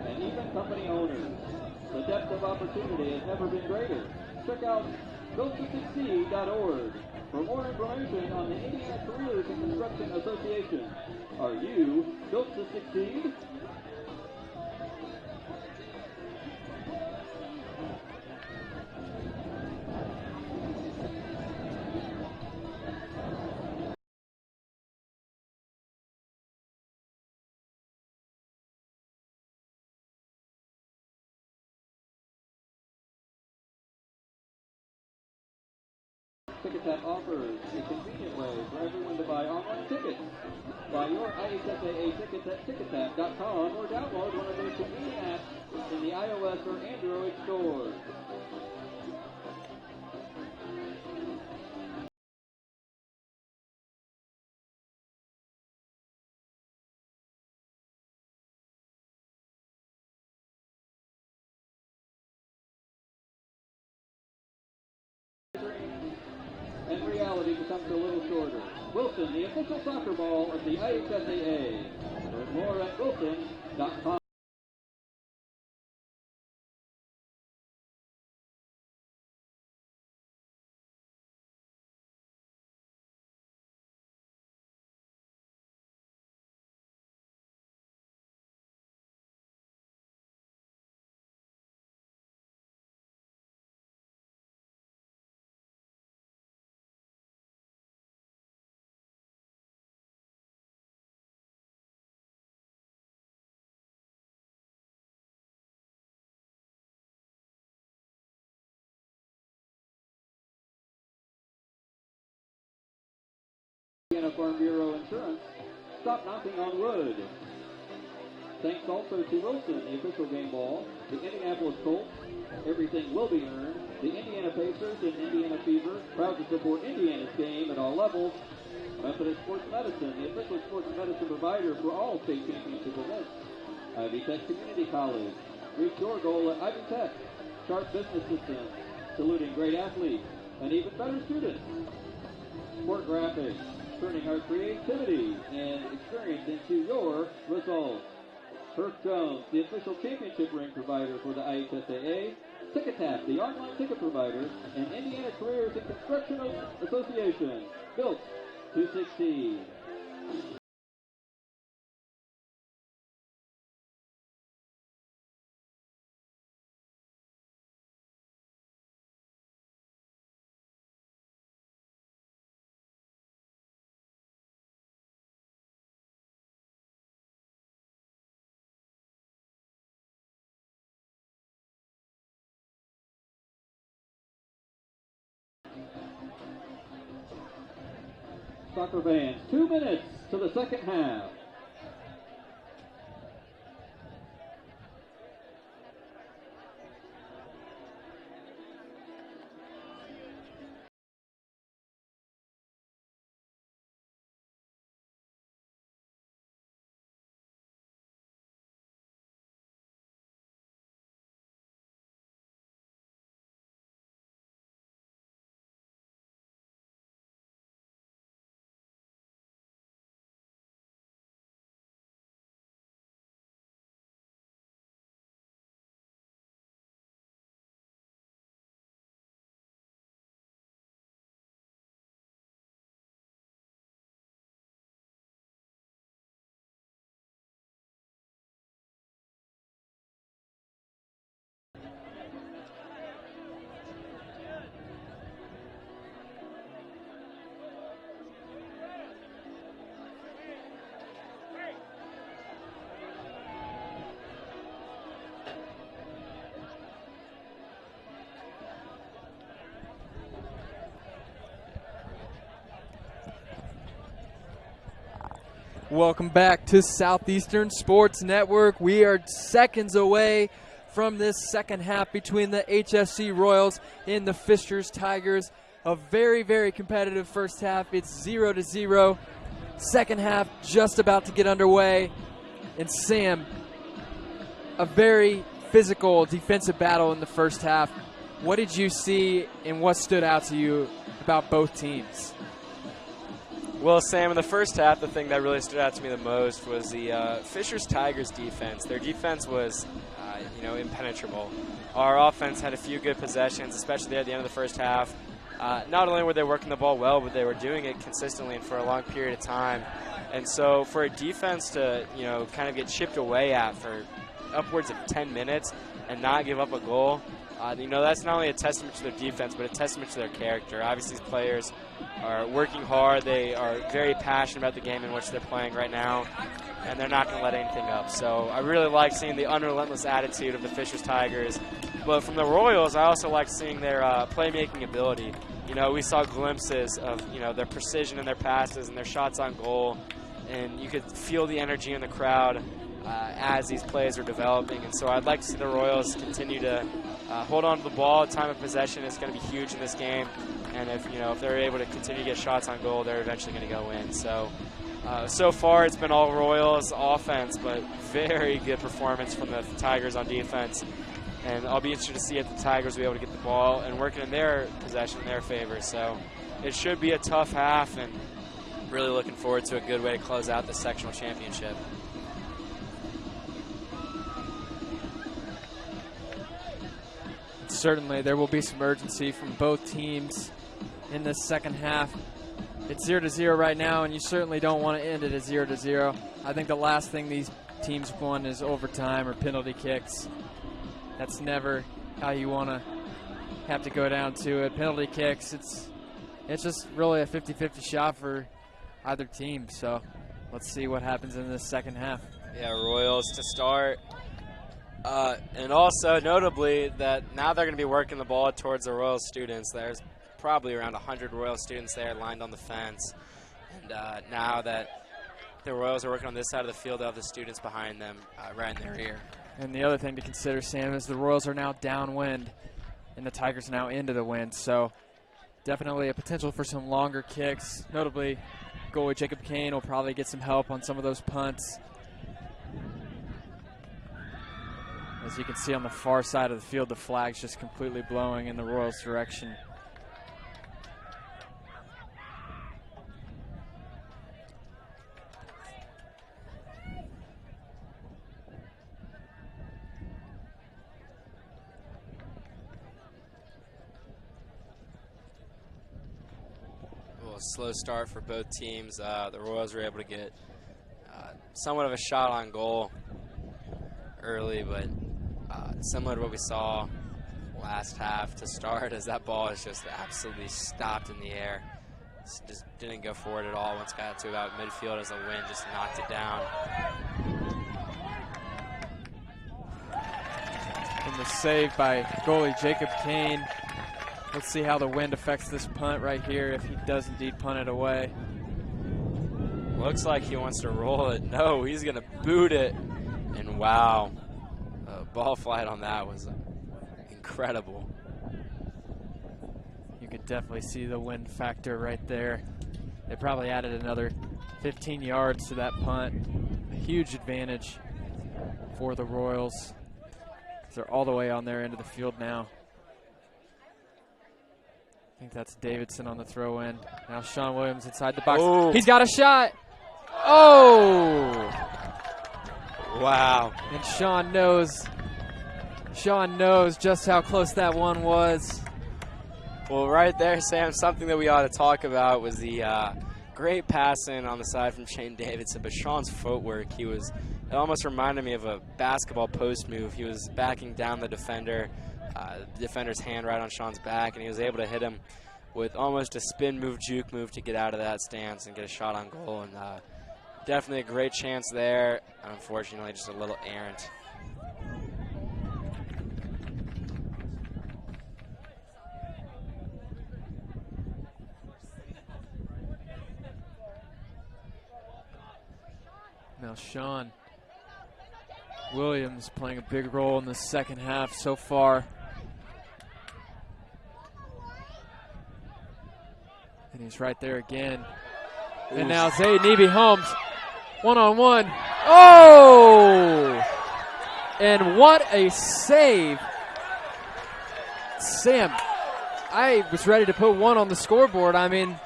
and even company owners, the depth of opportunity has never been greater. Check out builttosucceed.org for more information on the Indiana Careers in Construction Association. Are you built to succeed? TicketTap offers a convenient way for everyone to buy online tickets. Buy your IHSAA tickets at TicketTap.com or download one of their convenient apps in the iOS or Android stores. And reality becomes a little shorter. Wilson, the official soccer ball of the IHSAA. Learn more at wilson.com. Indiana Farm Bureau Insurance. Stop knocking on wood. Thanks also to Wilson, the official game ball, the Indianapolis Colts, Everything Will Be Earned, the Indiana Pacers, and Indiana Fever, proud to support Indiana's game at all levels. Methodist Sports Medicine, the official sports medicine provider for all state championship events. Ivy Tech Community College. Reach your goal at Ivy Tech. Sharp business system, saluting great athletes and even better students. Sport Graphics, turning our creativity and experience into your results. Turf Jones, the official championship ring provider for the IHSAA, Ticketat, the online ticket provider, and Indiana Careers and Construction Association, built to succeed. Soccer fans, 2 minutes to the second half. Welcome back to Southeastern Sports Network. We are seconds away from this second half between the HSE Royals and the Fishers Tigers. A very, very competitive first half. It's 0-0. Second half just about to get underway. And Sam, a very physical defensive battle in the first half. What did you see and what stood out to you about both teams? Well, Sam, in the first half, the thing that really stood out to me the most was the Fishers Tigers defense. Their defense was, impenetrable. Our offense had a few good possessions, especially at the end of the first half. Not only were they working the ball well, but they were doing it consistently and for a long period of time. And so for a defense to, kind of get chipped away at for upwards of 10 minutes and not give up a goal, that's not only a testament to their defense, but a testament to their character. Obviously, these players are working hard. They are very passionate about the game in which they're playing right now, and they're not going to let anything up. So I really like seeing the unrelentless attitude of the Fishers Tigers. But from the Royals, I also like seeing their playmaking ability. We saw glimpses of, their precision in their passes and their shots on goal, and you could feel the energy in the crowd as these plays are developing. And so I'd like to see the Royals continue to hold on to the ball. Time of possession is going to be huge in this game, and if they're able to continue to get shots on goal, they're eventually going to go in. So far it's been all Royals offense, but very good performance from the Tigers on defense. And I'll be interested to see if the Tigers will be able to get the ball and work it in their possession in their favor. So it should be a tough half, and really looking forward to a good way to close out the sectional championship. Certainly, there will be some urgency from both teams in this second half. It's 0-0 right now, and you certainly don't want to end it at 0-0. I think the last thing these teams want is overtime or penalty kicks. That's never how you want to have to go down to it. Penalty kicks, it's just really a 50-50 shot for either team. So let's see what happens in this second half. Yeah, Royals to start. And also, notably, that now they're going to be working the ball towards the Royal students. There's probably around 100 Royal students there lined on the fence. And now that the Royals are working on this side of the field, they'll have the students behind them right in their ear. And the other thing to consider, Sam, is the Royals are now downwind, and the Tigers are now into the wind. So definitely a potential for some longer kicks. Notably, goalie Jacob Kane will probably get some help on some of those punts. As you can see on the far side of the field, the flag's just completely blowing in the Royals' direction. a slow start for both teams. The Royals were able to get somewhat of a shot on goal early, but similar to what we saw last half to start, as that ball is just absolutely stopped in the air. Just didn't go forward at all once it got to about midfield as the wind just knocked it down. And the save by goalie Jacob Kane. Let's see how the wind affects this punt right here if he does indeed punt it away. Looks like he wants to roll it. No, he's going to boot it. And wow, ball flight on that was incredible. You could definitely see the wind factor right there. They probably added another 15 yards to that punt. A huge advantage for the Royals. They're all the way on their end of the field now. I think that's Davidson on the throw in. Now Sean Williams inside the box. Oh. He's got a shot. Oh! Wow. And Sean knows just how close that one was. Well, right there, Sam, something that we ought to talk about was the great passing on the side from Shane Davidson, but Sean's footwork, it almost reminded me of a basketball post move. He was backing down the defender's hand right on Sean's back, and he was able to hit him with almost a spin move, juke move to get out of that stance and get a shot on goal. And definitely a great chance there. Unfortunately, just a little errant. Now Sean Williams playing a big role in the second half so far. And he's right there again. Ooh. And now Zay Neby-Holmes, one-on-one. Oh! And what a save. Sam, I was ready to put one on the scoreboard. I mean,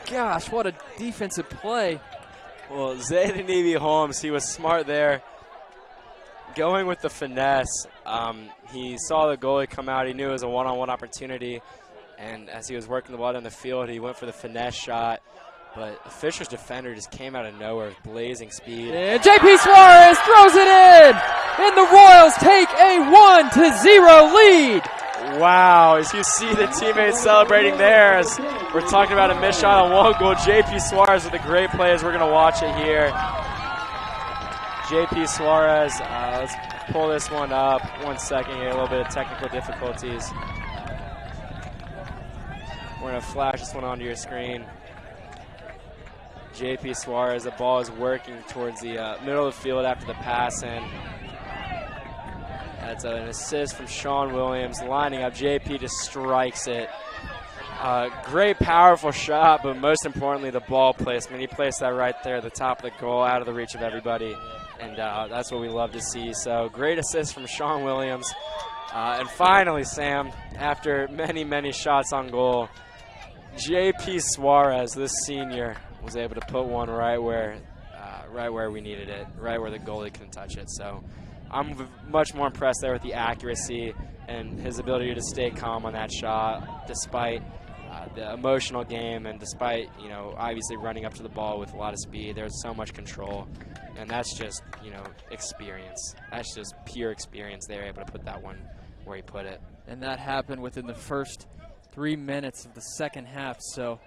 gosh, what a defensive play. Well, Zay Neby-Holmes, he was smart there. Going with the finesse, he saw the goalie come out. He knew it was a one-on-one opportunity. And as he was working the ball down the field, he went for the finesse shot. But the Fisher's defender just came out of nowhere with blazing speed. And J.P. Suarez throws it in! And the Royals take a 1-0 lead! Wow, as you see the teammates celebrating there, as we're talking about a missed shot on one goal, J.P. Suarez with a great play as we're going to watch it here. J.P. Suarez, let's pull this one up. 1 second here, a little bit of technical difficulties. We're going to flash this one onto your screen. J.P. Suarez, the ball is working towards the middle of the field after the pass in. That's an assist from Sean Williams, lining up. J.P. just strikes it. Great, powerful shot, but most importantly, the ball placement. He placed that right there at the top of the goal, out of the reach of everybody, and that's what we love to see. So great assist from Sean Williams. And finally, Sam, after many, many shots on goal, J.P. Suarez, this senior, was able to put one right where we needed it, right where the goalie couldn't touch it. So I'm much more impressed there with the accuracy and his ability to stay calm on that shot, despite the emotional game and despite, obviously running up to the ball with a lot of speed. There's so much control, and that's just, experience. That's just pure experience. They were able to put that one where he put it. And that happened within the first 3 minutes of the second half, so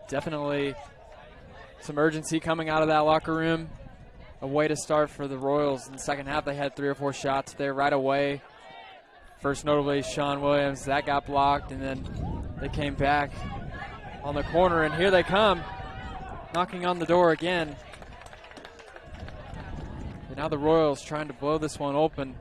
definitely some urgency coming out of that locker room. A way to start for the Royals. In the second half, they had 3 or 4 shots there right away. First notably, Sean Williams. That got blocked, and then they came back on the corner, and here they come, knocking on the door again. And now the Royals trying to blow this one open.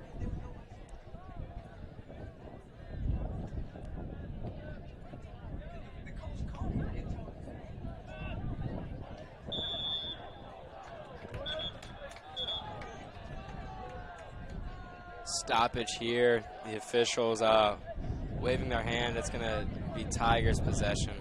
Stoppage here. The officials waving their hand. It's going to be Tigers' possession.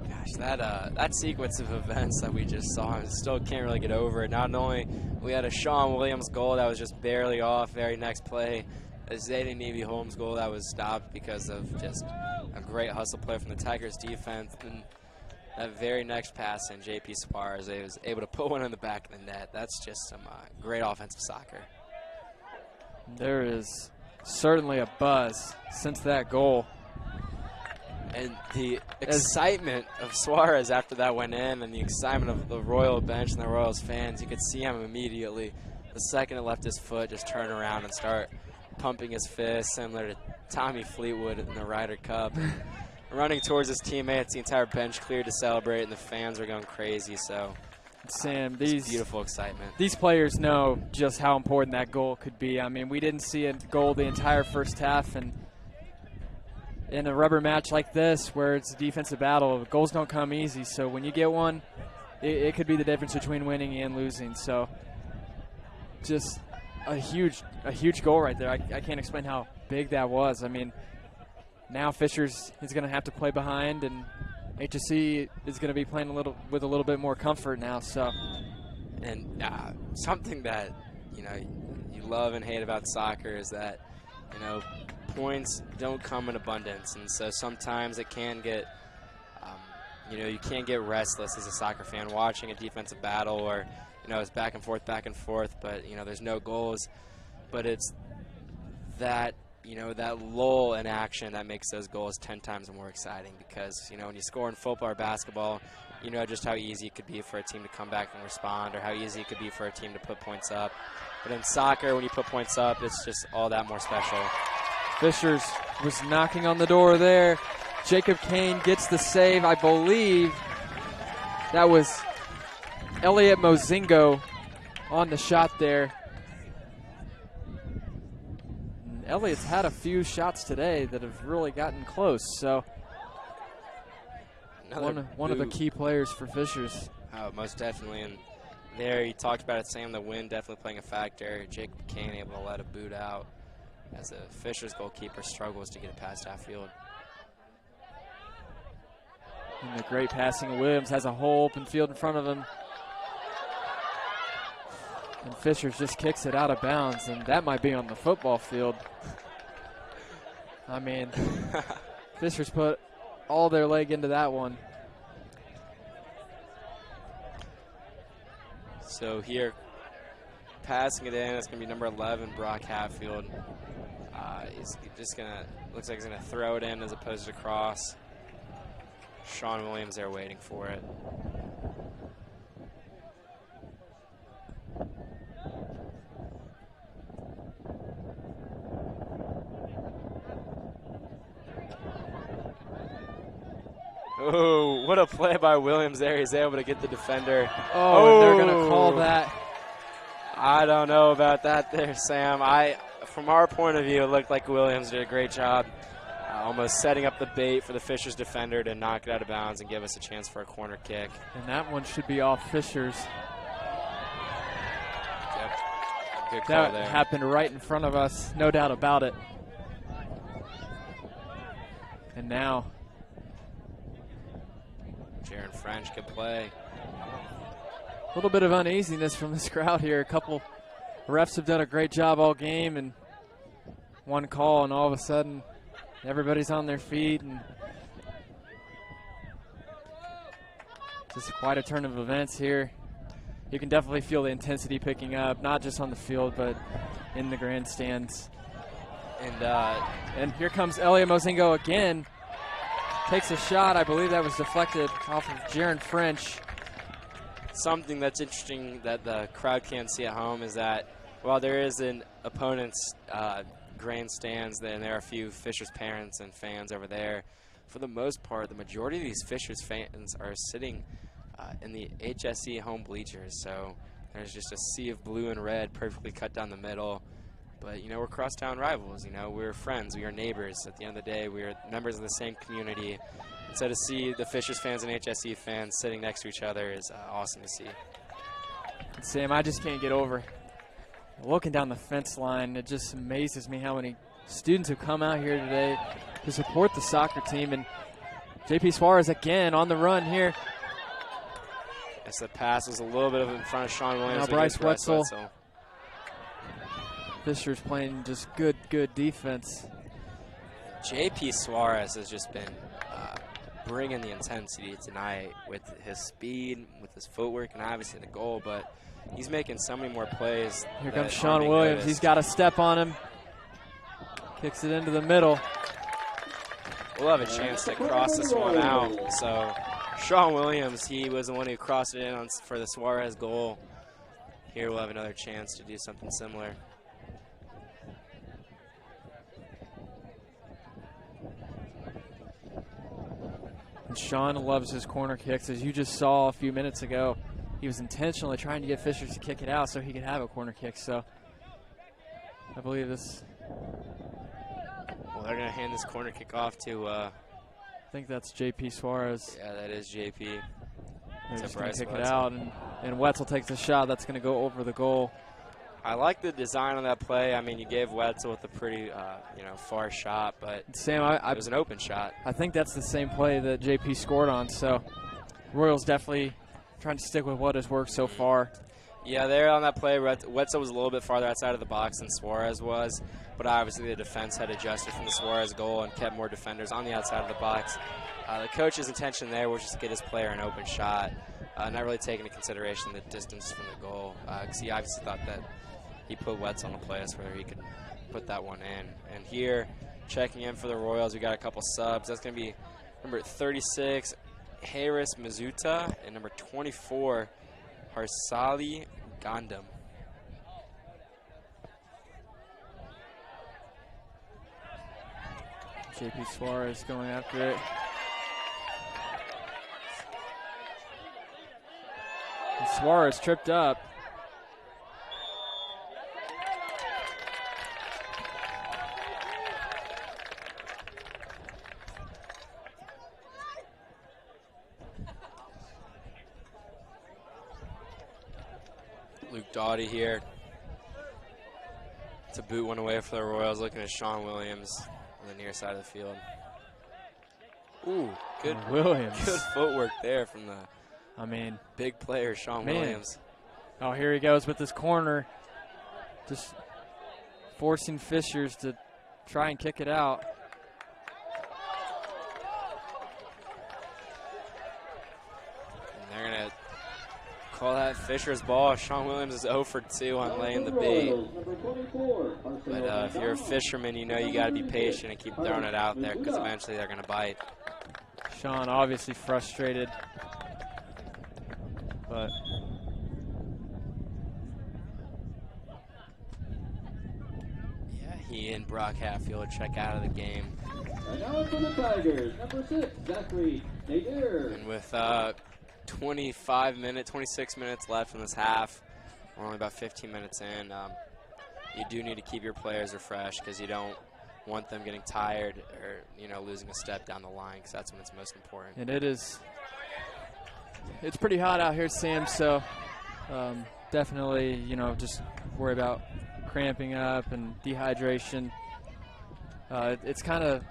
Gosh, that sequence of events that we just saw, I still can't really get over it. Not only we had a Sean Williams goal that was just barely off very next play, Zayden Nevy-Holmes' goal that was stopped because of just a great hustle play from the Tigers defense. And that very next pass in J.P. Suarez, they was able to put one in the back of the net. That's just some great offensive soccer. There is certainly a buzz since that goal. And the excitement of Suarez after that went in, and the excitement of the Royal bench and the Royals fans, you could see him immediately. The second it left his foot, just turn around and start pumping his fist, similar to Tommy Fleetwood in the Ryder Cup. Running towards his teammates, the entire bench cleared to celebrate, and the fans are going crazy. So, Sam, these beautiful excitement. These players know just how important that goal could be. I mean, we didn't see a goal the entire first half, and in a rubber match like this, where it's a defensive battle, goals don't come easy. So when you get one, it could be the difference between winning and losing. So, just a huge goal right there. I can't explain how big that was. I mean, now Fishers is going to have to play behind, and HSE is going to be playing with a little bit more comfort now. So, and something that you love and hate about soccer is that points don't come in abundance, and so sometimes it can get you can't get restless as a soccer fan watching a defensive battle, or it's back and forth, but there's no goals. But it's that that lull in action that makes those goals 10 times more exciting, because when you score in football or basketball, you know just how easy it could be for a team to come back and respond, or how easy it could be for a team to put points up. But in soccer, when you put points up, it's just all that more special. Fishers was knocking on the door there. Jacob Kane gets the save. I believe that was Elliot Mozingo on the shot there. And Elliot's had a few shots today that have really gotten close. So one of the key players for Fishers. Oh, most definitely. And there, you talked about it, Sam, the wind definitely playing a factor. Jacob Kane able to let a boot out as a Fishers goalkeeper struggles to get it past half field. And the great passing of Williams, has a whole open field in front of him. And Fishers just kicks it out of bounds, and that might be on the football field. I mean, Fishers put all their leg into that one. So here, passing it in, it's going to be number 11, Brock Hatfield. He's just going to, looks like he's going to throw it in as opposed to cross. Sean Williams there waiting for it. Oh, what a play by Williams there. He's able to get the defender. Oh, they're going to call that. I don't know about that there, Sam. From our point of view, it looked like Williams did a great job almost setting up the bait for the Fishers defender to knock it out of bounds and give us a chance for a corner kick. And that one should be off Fishers. Yep. Good call that there. Happened right in front of us, no doubt about it. And now Jaron French, good play. a little bit of uneasiness from this crowd here. A couple refs have done a great job all game, and one call, and all of a sudden everybody's on their feet, and just quite a turn of events here. You can definitely feel the intensity picking up, not just on the field, but in the grandstands. And here comes Elliot Mozingo again. Takes a shot. I believe that was deflected off of Jaron French. Something that's interesting that the crowd can't see at home is that while there is an opponent's grandstands, then there are a few Fishers parents and fans over there. For the most part, the majority of these Fishers fans are sitting in the HSE home bleachers. So there's just a sea of blue and red perfectly cut down the middle. But, we're crosstown rivals. We're friends. We are neighbors. At the end of the day, we are members of the same community. And so to see the Fishers fans and HSE fans sitting next to each other is awesome to see. Sam, I just can't get over looking down the fence line. It just amazes me how many students have come out here today to support the soccer team. And J.P. Suarez again on the run here. Yes, the pass was a little bit in front of Sean Williams. Now Bryce Wetzel. Fisher's playing just good defense. JP Suarez has just been bringing the intensity tonight with his speed, with his footwork, and obviously the goal, but he's making so many more plays. Here comes Sean Williams. He's got a step on him. Kicks it into the middle. We'll have a chance to cross this one out. So Sean Williams, he was the one who crossed it in for the Suarez goal. Here we'll have another chance to do something similar. And Sean loves his corner kicks. As you just saw a few minutes ago, he was intentionally trying to get Fisher to kick it out so he could have a corner kick. So I believe this. Well, they're going to hand this corner kick off to. I think that's JP Suarez. Yeah, that is JP. They're just going to kick it out, and Wetzel takes a shot. That's going to go over the goal. I like the design on that play. I mean, you gave Wetzel with a pretty, far shot, but Sam, it was an open shot. I think that's the same play that JP scored on. So Royals definitely trying to stick with what has worked so far. Yeah, there on that play, Wetzel was a little bit farther outside of the box than Suarez was, but obviously the defense had adjusted from the Suarez goal and kept more defenders on the outside of the box. The coach's intention there was just to get his player an open shot, not really taking into consideration the distance from the goal, because he obviously thought that he put Wetzel in a place where he could put that one in. And here, checking in for the Royals, we got a couple subs. That's going to be number 36, Harris Mizuta, and number 24, Harsali Gandam. JP Suarez going after it. And Suarez tripped up. Luke Doughty here to boot one away for the Royals, looking at Sean Williams on the near side of the field. Ooh, good Williams. Good footwork there from the big player, Sean Williams. Oh, here he goes with this corner. Just forcing Fishers to try and kick it out. And they're going to call that Fisher's ball. Sean Williams is 0 for 2 on laying the bait. But if you're a fisherman, you know you got to be patient and keep throwing it out there because eventually they're going to bite. Sean obviously frustrated. But yeah, he and Brock Hatfield check out of the game. And now for the Tigers, number 6, Zachary Nadir. And with 26 minutes left in this half, we're only about 15 minutes in, you do need to keep your players refreshed because you don't want them getting tired or losing a step down the line, because that's when it's most important. And it's pretty hot out here, Sam, so definitely just worry about cramping up and dehydration. It's kind of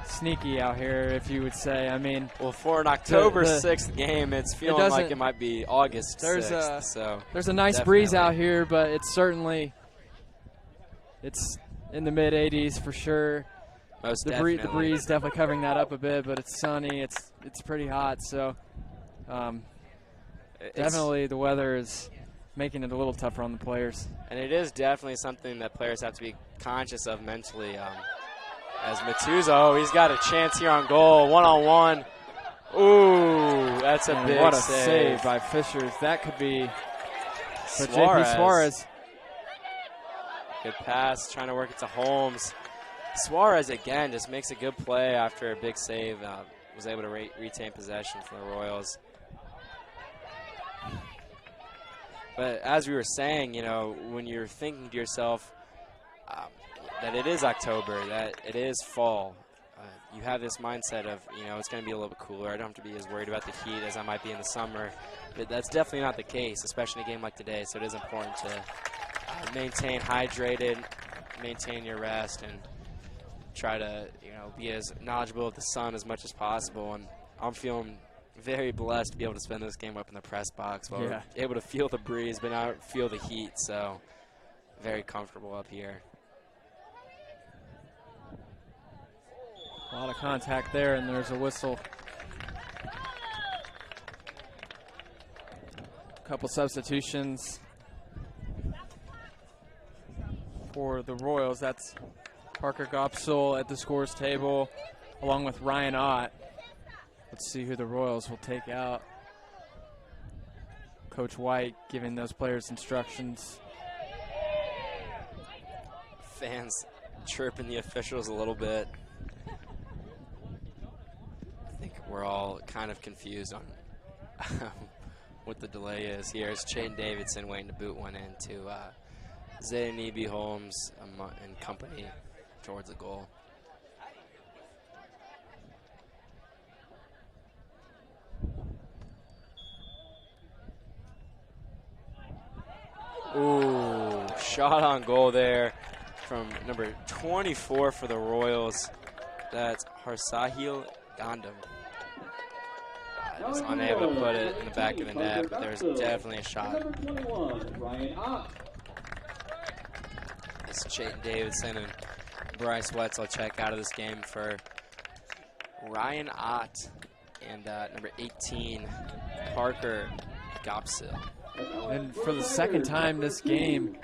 sneaky out here, if you would say. I mean, well, for an October 6th game, it's feeling like it might be August 6th. So there's a nice breeze out here, but it's in the mid 80s for sure. Most the breeze definitely covering that up a bit, but it's sunny. It's pretty hot, so definitely the weather is making it a little tougher on the players. And it is definitely something that players have to be conscious of mentally. As Matuzo, he's got a chance here on goal, one-on-one. Ooh, that's a big what a save by Fishers. That could be for Suarez. JP Suarez. Good pass, trying to work it to Holmes. Suarez, again, just makes a good play after a big save. Was able to retain possession for the Royals. But as we were saying, when you're thinking to yourself that it is October, that it is fall, you have this mindset of, it's going to be a little bit cooler. I don't have to be as worried about the heat as I might be in the summer. But that's definitely not the case, especially in a game like today. So it is important to maintain hydrated, maintain your rest, and try to, be as knowledgeable of the sun as much as possible. And I'm feeling very blessed to be able to spend this game up in the press box while we're able to feel the breeze but not feel the heat. So very comfortable up here. A lot of contact there, and there's a whistle. A couple substitutions for the Royals. That's Parker Gopsel at the scores table, along with Ryan Ott. Let's see who the Royals will take out. Coach White giving those players instructions. Fans chirping the officials a little bit. I think we're all kind of confused on what the delay is here. It's Chaden Davidson waiting to boot one into Zayden Holmes and company towards the goal. Ooh, shot on goal there from number 24 for the Royals. That's Harsahil Gandam. I was unable to put it in the back of the net, but there's definitely a shot. It's Chaden Davidson and Bryce Wetzel check out of this game for Ryan Ott and number 18, Parker Gopsel. And for the second time this game,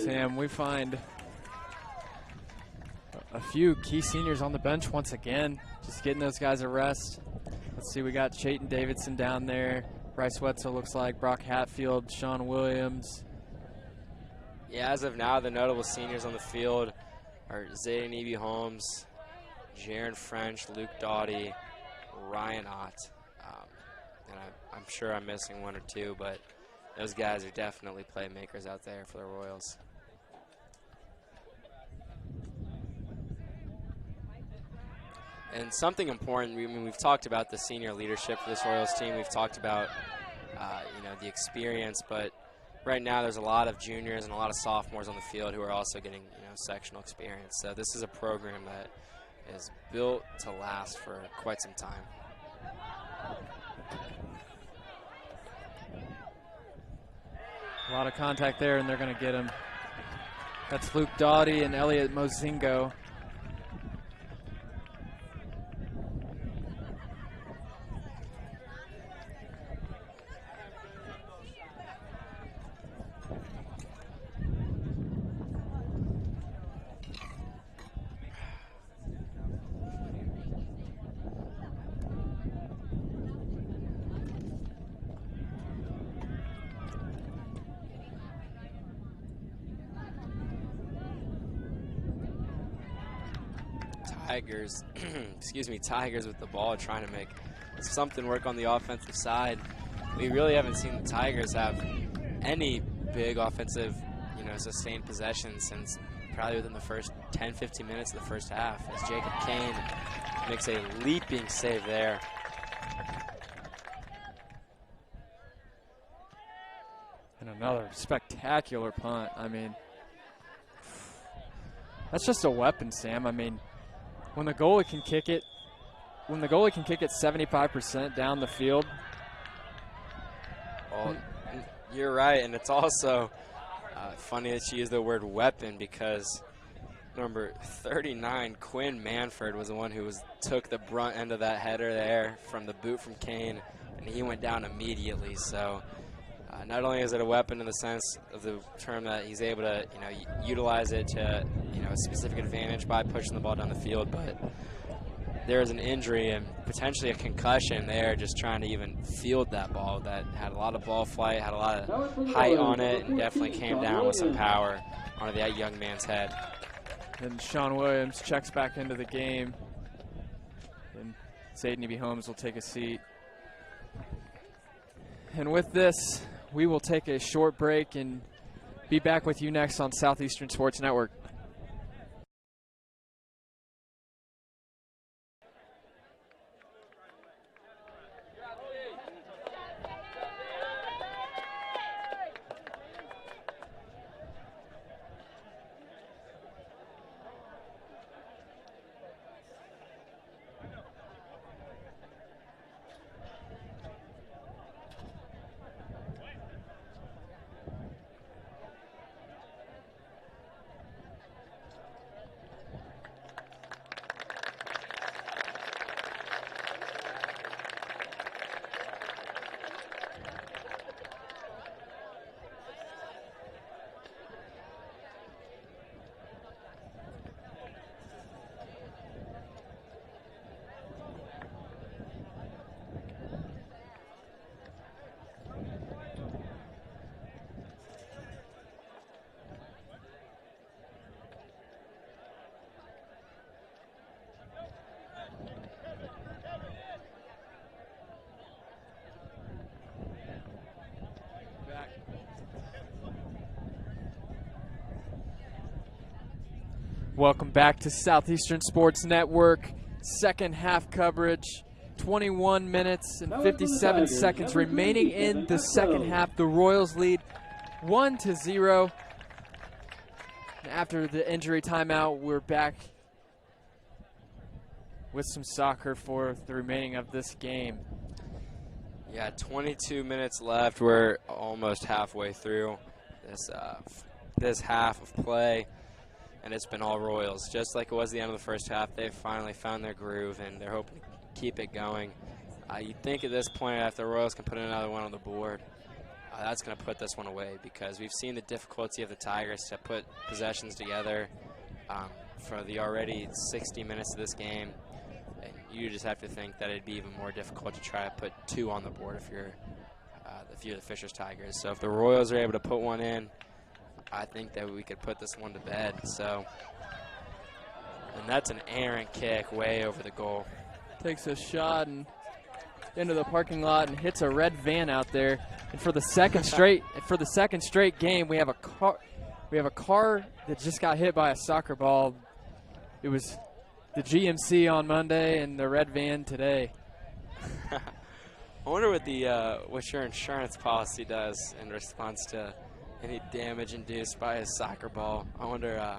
Sam, we find a few key seniors on the bench once again, just getting those guys a rest. Let's see, we got Chaden Davidson down there. Bryce Wetzel looks like, Brock Hatfield, Sean Williams. Yeah, as of now, the notable seniors on the field are Zayden Holmes, Jaron French, Luke Doughty, Ryan Ott. And I'm sure I'm missing one or two, but those guys are definitely playmakers out there for the Royals. And something important, we've talked about the senior leadership for this Royals team. We've talked about, the experience, but right now there's a lot of juniors and a lot of sophomores on the field who are also getting, sectional experience. So this is a program that is built to last for quite some time. A lot of contact there, and they're going to get him. That's Luke Doughty and Elliot Mozingo. Tigers with the ball, trying to make something work on the offensive side. We really haven't seen the Tigers have any big offensive, sustained possession since probably within the first 10-15 minutes of the first half, as Jacob Kane makes a leaping save there. And another spectacular punt. I mean, that's just a weapon, Sam. I mean, when the goalie can kick it 75% down the field. Well, you're right, and it's also funny that you use the word weapon, because number 39, Quinn Manford, was the one who took the brunt end of that header there from the boot from Kane, and he went down immediately. So not only is it a weapon in the sense of the term that he's able to, utilize it to, a specific advantage by pushing the ball down the field, but there is an injury and potentially a concussion there just trying to even field that ball that had a lot of ball flight, had a lot of height on it, and definitely came down with some power onto that young man's head. And Sean Williams checks back into the game, and Zayden Holmes will take a seat. And with this, we will take a short break and be back with you next on Southeastern Sports Network. Welcome back to Southeastern Sports Network. Second half coverage. 21 minutes and 57 seconds remaining in the second half. The Royals lead 1-0. After the injury timeout, we're back with some soccer for the remaining of this game. Yeah, 22 minutes left. We're almost halfway through this half of play, and it's been all Royals. Just like it was the end of the first half, they've finally found their groove, and they're hoping to keep it going. You'd think at this point, if the Royals can put another one on the board, that's going to put this one away, because we've seen the difficulty of the Tigers to put possessions together for the already 60 minutes of this game. And you just have to think that it'd be even more difficult to try to put two on the board if you're the Fishers Tigers. So if the Royals are able to put one in, I think that we could put this one to bed. So, and that's an errant kick way over the goal. Takes a shot and into the parking lot and hits a red van out there. And for the second straight game, we have a car that just got hit by a soccer ball. It was the GMC on Monday and the red van today. I wonder what your insurance policy does in response to any damage induced by a soccer ball. I wonder,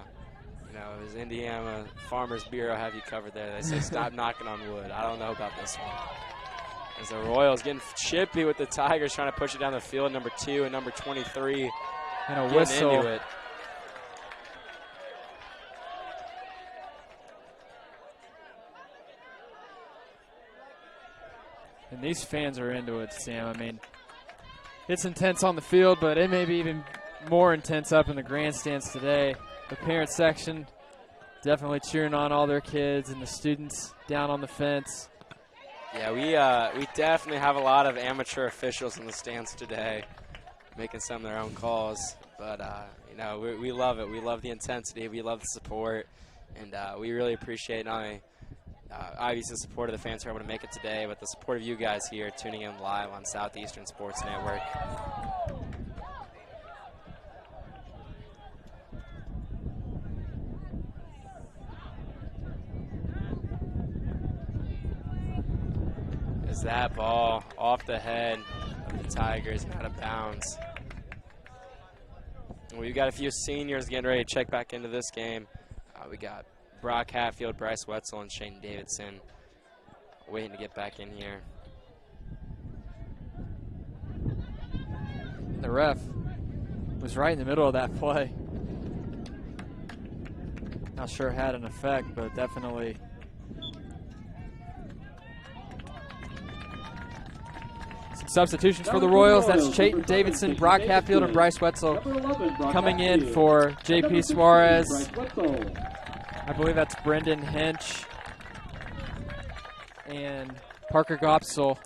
does Indiana Farmers Bureau have you covered there? They say stop knocking on wood. I don't know about this one. As the Royals getting chippy with the Tigers trying to push it down the field, number 2 and number 23. And a whistle. Into it. And these fans are into it, Sam. I mean, it's intense on the field, but it may be even more intense up in the grandstands today. The parent section definitely cheering on all their kids and the students down on the fence. Yeah, we definitely have a lot of amateur officials in the stands today making some of their own calls. But, we love it. We love the intensity. We love the support. And we really appreciate not only obviously the support of the fans who are able to make it today, but the support of you guys here tuning in live on Southeastern Sports Network. Is that ball off the head of the Tigers, out of bounds. We've got a few seniors getting ready to check back into this game. We got Brock Hatfield, Bryce Wetzel, and Shane Davidson waiting to get back in here. The ref was right in the middle of that play. Not sure it had an effect, but definitely. Some substitutions for the Royals. That's Chayton Davidson, Brock Hatfield, and Bryce Wetzel coming in for J.P. Suarez. I believe that's Brendan Hench and Parker Gopsel.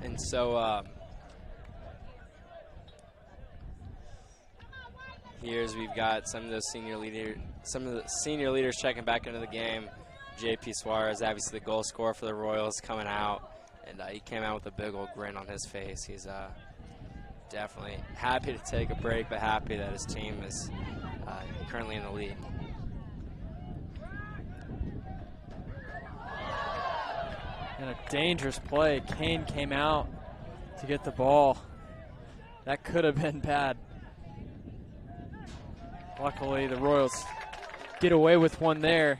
And so here's we've got some of the senior leaders checking back into the game. J.P. Suarez, obviously the goal scorer for the Royals, coming out, and he came out with a big old grin on his face. He's definitely happy to take a break, but happy that his team is currently in the lead. And a dangerous play. Kane came out to get the ball. That could have been bad. Luckily, the Royals get away with one there.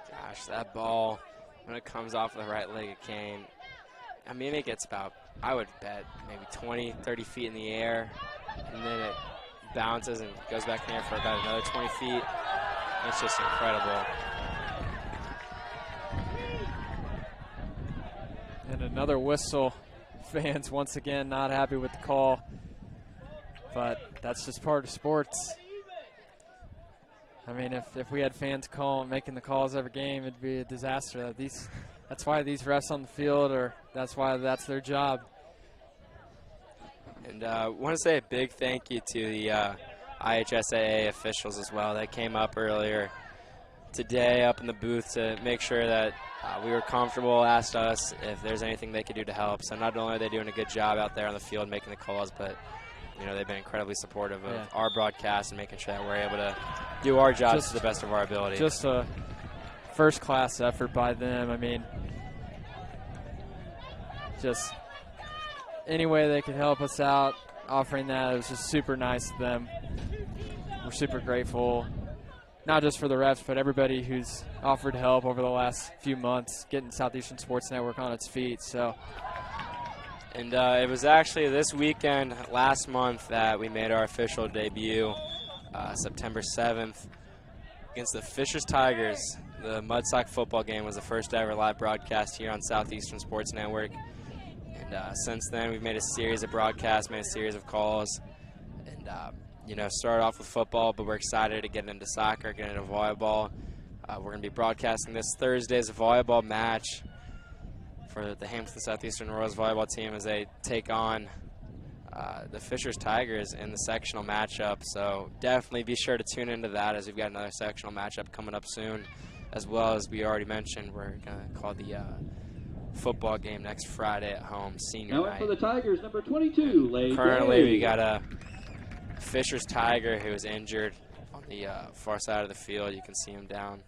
Gosh, that ball, when it comes off the right leg of Kane, I mean, it gets about, I would bet, maybe 20, 30 feet in the air, and then it bounces and goes back in the air for about another 20 feet. It's just incredible. And another whistle. Fans, once again, not happy with the call. But that's just part of sports. I mean, if we had fans making the calls every game, it'd be a disaster. These That's why these refs on the field that's their job. And I want to say a big thank you to the IHSAA officials as well. They came up earlier today up in the booth to make sure that we were comfortable, asked us if there's anything they could do to help. So not only are they doing a good job out there on the field making the calls, but they've been incredibly supportive of our broadcast and making sure that we're able to do our jobs to the best of our ability. Just a first-class effort by them. I mean, just any way they could help us out, offering that, it was just super nice of them. We're super grateful, not just for the refs, but everybody who's offered help over the last few months, getting Southeastern Sports Network on its feet. And it was actually this weekend, last month, that we made our official debut, September 7th, against the Fishers Tigers. The Mudsock football game was the first ever live broadcast here on Southeastern Sports Network. And since then, we've made a series of broadcasts, made a series of calls, and started off with football, but we're excited to get into soccer, get into volleyball. We're going to be broadcasting this Thursday's volleyball match for the Hamilton Southeastern Royals volleyball team as they take on the Fishers Tigers in the sectional matchup. So definitely be sure to tune into that, as we've got another sectional matchup coming up soon, as well as we already mentioned, we're going to call the football game next Friday at home, senior now night. For the Tigers, number 22, Lay Currently, Gray. we got a Fishers Tiger who is injured on the far side of the field. You can see him down.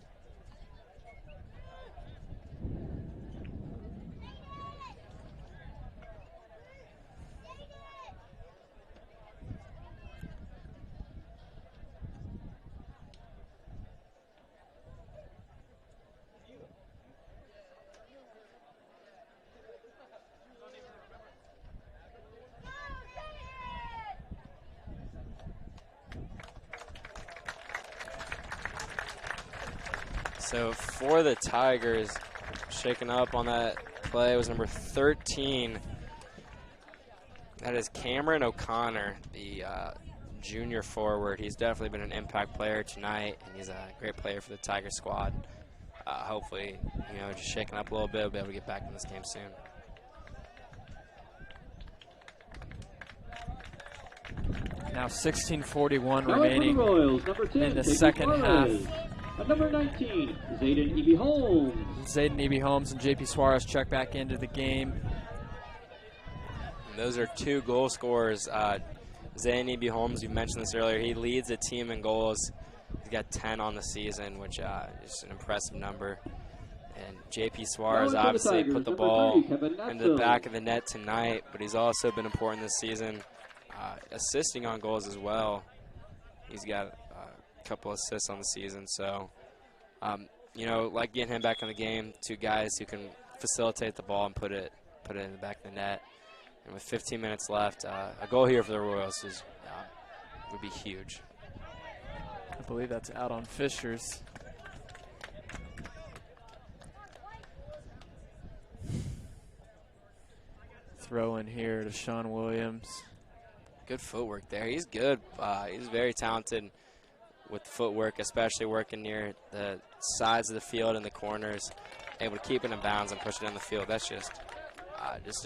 So for the Tigers, shaking up on that play was number 13. That is Cameron O'Connor, the junior forward. He's definitely been an impact player tonight, and he's a great player for the Tiger squad. Hopefully, just shaking up a little bit, we'll be able to get back in this game soon. Now 16:41 now remaining for the Royals, number 10, in the Jacob second Suarez. half. At number 19, Zayden E.B. Holmes. Zayden E.B. Holmes and J.P. Suarez check back into the game. And those are two goal scorers. Zayden E.B. Holmes, you mentioned this earlier, he leads the team in goals. He's got 10 on the season, which is an impressive number. And J.P. Suarez obviously put the ball into the back of the net tonight, but he's also been important this season, assisting on goals as well. He's got a couple assists on the season, so like getting him back in the game, two guys who can facilitate the ball and put it in the back of the net. And with 15 minutes left, a goal here for the Royals would be huge. I believe that's out on Fishers. Throw in here to Sean Williams. Good footwork there. He's good. He's very talented with footwork, especially working near the sides of the field and the corners, able to keep it in bounds and push it in the field. That's just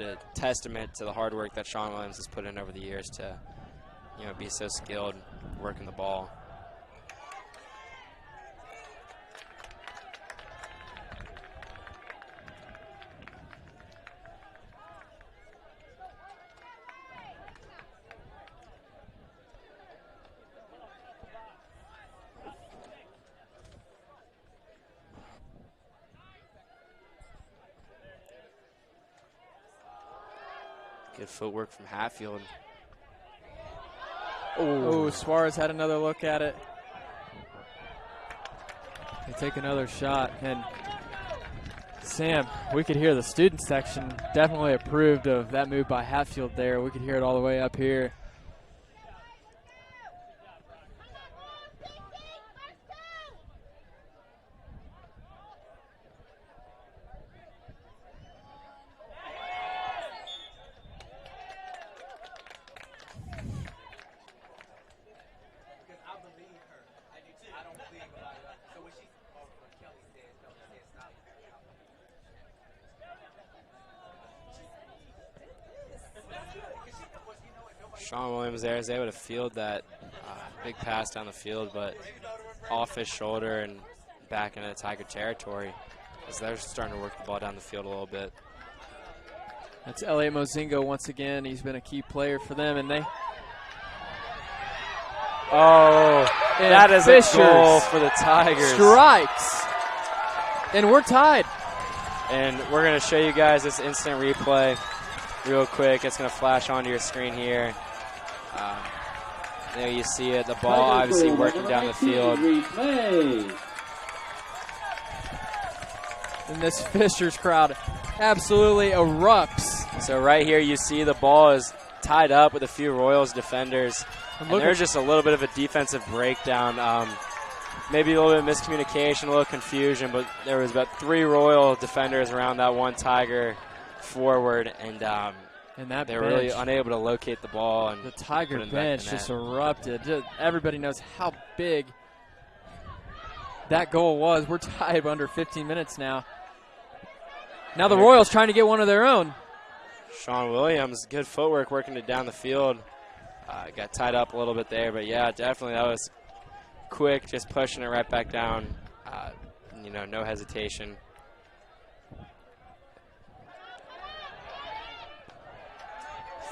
a testament to the hard work that Sean Williams has put in over the years to, be so skilled working the ball. Good footwork from Hatfield. Oh, Suarez had another look at it. They take another shot, and Sam, we could hear the student section definitely approved of that move by Hatfield there. We could hear it all the way up here. Sean Williams there is able to field that big pass down the field, but off his shoulder and back into Tiger territory as they're starting to work the ball down the field a little bit. That's Elliot Mozingo once again. He's been a key player for them, and they. Oh, and that is Fishers a goal for the Tigers. Strikes, and we're tied. And we're going to show you guys this instant replay real quick. It's going to flash onto your screen here. There you see it. The ball obviously working down the field. And this Fishers crowd absolutely erupts. So right here you see the ball is tied up with a few Royals defenders. And there's just a little bit of a defensive breakdown. Maybe a little bit of miscommunication, a little confusion, but there was about 3 Royal defenders around that one Tiger forward, and they were really unable to locate the ball. And the Tiger bench just erupted. Everybody knows how big that goal was. We're tied under 15 minutes now. Now the Royals trying to get one of their own. Sean Williams, good footwork working it down the field. Got tied up a little bit there, but yeah, definitely that was quick, just pushing it right back down. No hesitation.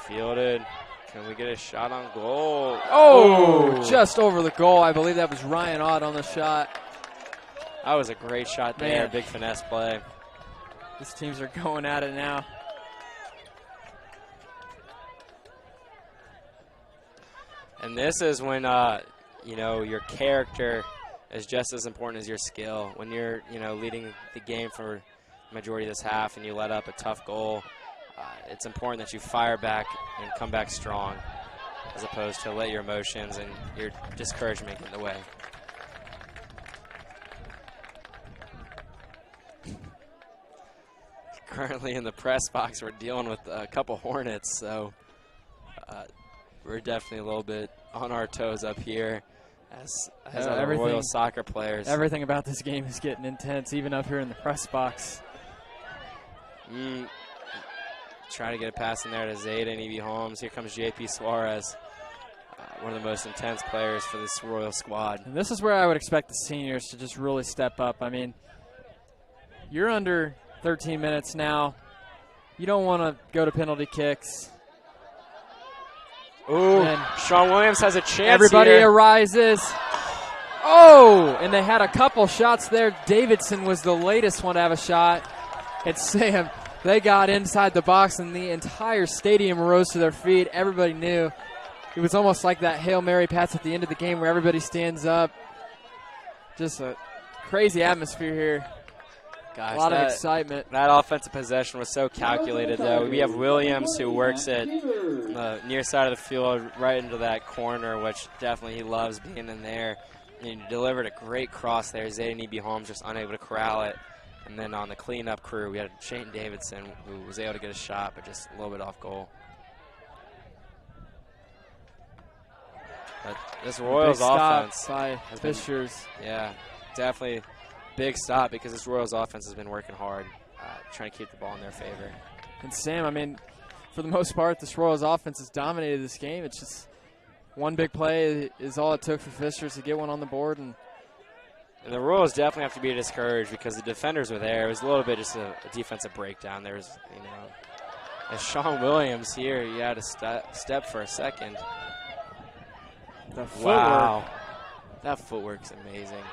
Fielded. Can we get a shot on goal? Oh, just over the goal. I believe that was Ryan Ott on the shot. That was a great shot there. Big finesse play. These teams are going at it now. And this is when, your character is just as important as your skill. When you're, leading the game for the majority of this half and you let up a tough goal, it's important that you fire back and come back strong as opposed to let your emotions and your discouragement get in the way. Currently in the press box, we're dealing with a couple Hornets, so we're definitely a little bit on our toes up here as other Royal soccer players. Everything about this game is getting intense, even up here in the press box. Try to get a pass in there to Zayden E.B. Holmes. Here comes J.P. Suarez, one of the most intense players for this Royal squad. And this is where I would expect the seniors to just really step up. I mean, you're under 13 minutes now. You don't want to go to penalty kicks. Ooh, Sean Williams has a chance. Everybody here. arises. Oh, and they had a couple shots there. Davidson was the latest one to have a shot. And Sam, they got inside the box, and the entire stadium rose to their feet. Everybody knew. It was almost like that Hail Mary pass at the end of the game where everybody stands up. Just a crazy atmosphere here. Gosh, a lot of excitement. That offensive possession was so calculated, though. We have Williams, who works it on the near side of the field right into that corner, which definitely he loves being in there. And he delivered a great cross there. Zayden E.B. Holmes just unable to corral it. And then on the cleanup crew, we had Shane Davidson, who was able to get a shot, but just a little bit off goal. But this Royals offense by Fishers. Yeah, definitely. Big stop because this Royals offense has been working hard, trying to keep the ball in their favor. And Sam, I mean, for the most part, this Royals offense has dominated this game. It's just one big play is all it took for Fishers to get one on the board. And the Royals definitely have to be discouraged because the defenders were there. It was a little bit just a defensive breakdown. There was, as Sean Williams here, he had to step for a second. The footwork. Wow. That footwork's amazing.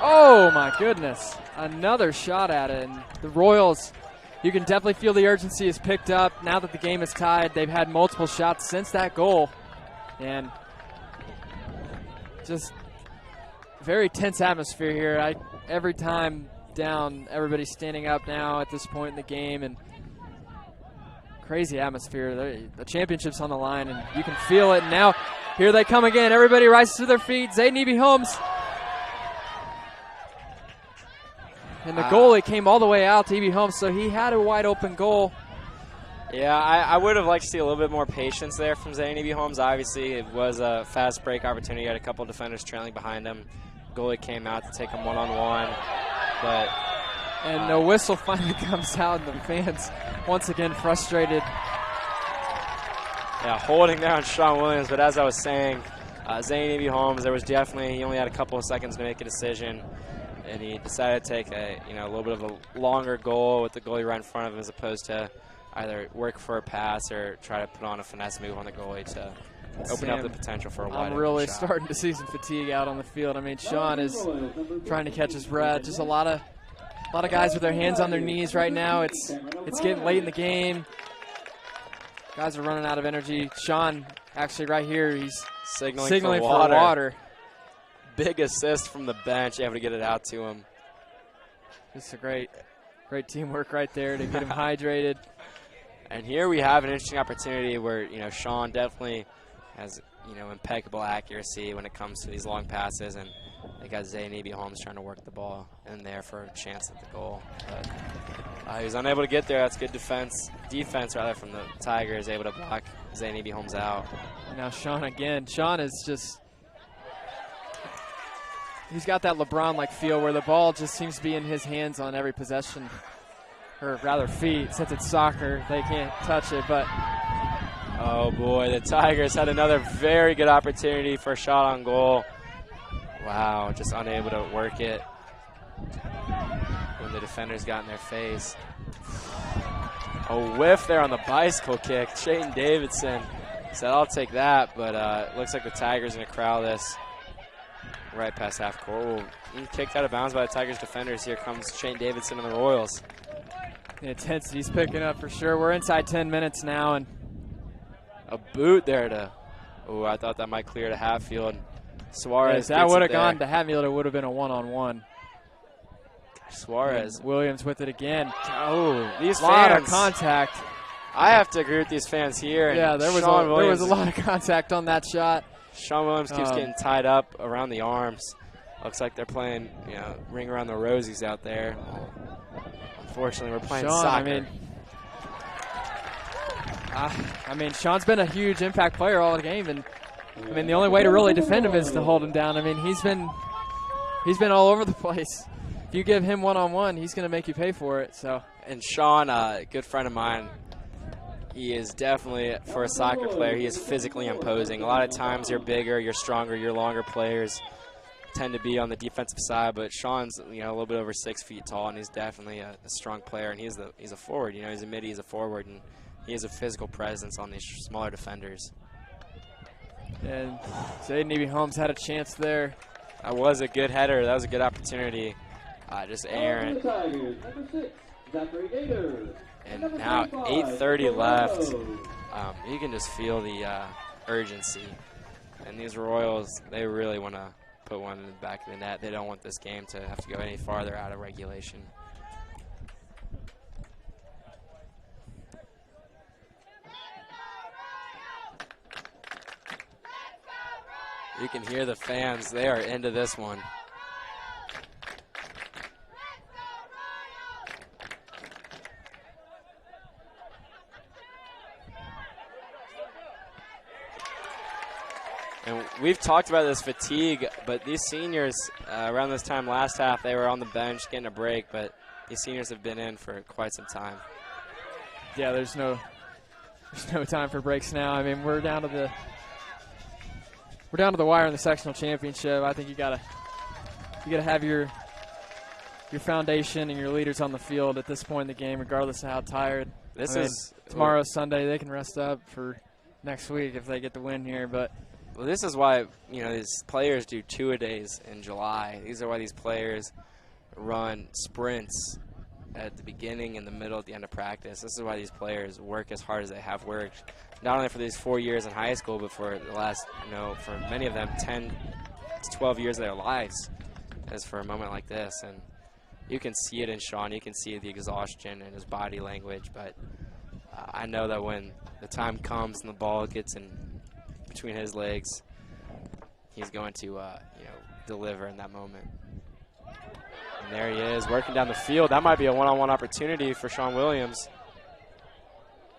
Oh, my goodness. Another shot at it. And the Royals, you can definitely feel the urgency is picked up. Now that the game is tied, they've had multiple shots since that goal. And just very tense atmosphere here. Every time down, everybody's standing up now at this point in the game. And crazy atmosphere. The championship's on the line, and you can feel it. And now here they come again. Everybody rises to their feet. Zayden E.B. Holmes. And the goalie came all the way out to E.B. Holmes, so he had a wide open goal. Yeah, I would have liked to see a little bit more patience there from Zayden E.B. Holmes. Obviously, it was a fast break opportunity. He had a couple defenders trailing behind him. Goalie came out to take him one-on-one. And the whistle finally comes out, and the fans once again frustrated. Yeah, holding there on Sean Williams, but as I was saying, Zane Evie Holmes, he only had a couple of seconds to make a decision, and he decided to take a little bit of a longer goal with the goalie right in front of him, as opposed to either work for a pass or try to put on a finesse move on the goalie to open up the potential for a wide. I'm really starting to see some fatigue out on the field. I mean, Sean is trying to catch his breath. Just a lot of guys with their hands on their knees right now. It's getting late in the game. Guys are running out of energy. Sean, actually right here, he's signaling for water. Big assist from the bench, able to get it out to him. Just a great teamwork right there to get him hydrated. And here we have an interesting opportunity where, Sean definitely has, impeccable accuracy when it comes to these long passes, and they got Zane Evie Holmes trying to work the ball in there for a chance at the goal. But he was unable to get there. That's good defense from the Tigers, able to block Zane Evie Holmes out. Now Sean again. Sean is just, he's got that LeBron-like feel where the ball just seems to be in his hands on every possession, or rather feet. Since it's soccer, they can't touch it, but. Oh boy, the Tigers had another very good opportunity for a shot on goal. Wow, just unable to work it when the defenders got in their face. A whiff there on the bicycle kick. Shayton Davidson said, I'll take that, but it looks like the Tigers are going to corral this right past half court. Kicked out of bounds by the Tigers defenders. Here comes Shayton Davidson and the Royals. The intensity's picking up for sure. We're inside 10 minutes now, and a boot there to, I thought that might clear to half field. Suarez. Yes, that would have gone to Hatfield. It would have been a one-on-one. Suarez. And Williams with it again. Oh, these fans. A lot of contact. I have to agree with these fans here. Yeah, there was a lot of contact on that shot. Sean Williams keeps getting tied up around the arms. Looks like they're playing, ring around the rosies out there. Unfortunately, we're playing soccer. I mean, Sean's been a huge impact player all the game, and the only way to really defend him is to hold him down. I mean, he's been all over the place. If you give him one-on-one, he's going to make you pay for it. So. And Sean, a good friend of mine, he is definitely, for a soccer player, he is physically imposing. A lot of times you're bigger, you're stronger, you're longer players tend to be on the defensive side, but Sean's a little bit over 6 feet tall, and he's definitely a strong player, and he's a forward. He's a mid, he's a forward, and he has a physical presence on these smaller defenders. And Zayden Evie Holmes had a chance there. That was a good header. That was a good opportunity. Just errant. And now 8:30 left. You can just feel the urgency. And these Royals, they really want to put one in the back of the net. They don't want this game to have to go any farther out of regulation. You can hear the fans. They are into this one. And we've talked about this fatigue, but these seniors, around this time last half, they were on the bench getting a break, but these seniors have been in for quite some time. Yeah, there's no time for breaks now. I mean, we're down to the wire in the sectional championship. I think you gotta have your foundation and your leaders on the field at this point in the game, regardless of how tired. Tomorrow's Sunday. They can rest up for next week if they get the win here. But this is why these players do two-a-days in July. These are why these players run sprints at the beginning, in the middle, at the end of practice. This is why these players work as hard as they have worked, not only for these 4 years in high school, but for the last, for many of them, 10 to 12 years of their lives, as for a moment like this. And you can see it in Sean. You can see the exhaustion in his body language. But I know that when the time comes and the ball gets in between his legs, he's going to, deliver in that moment. And there he is, working down the field. That might be a one-on-one opportunity for Sean Williams.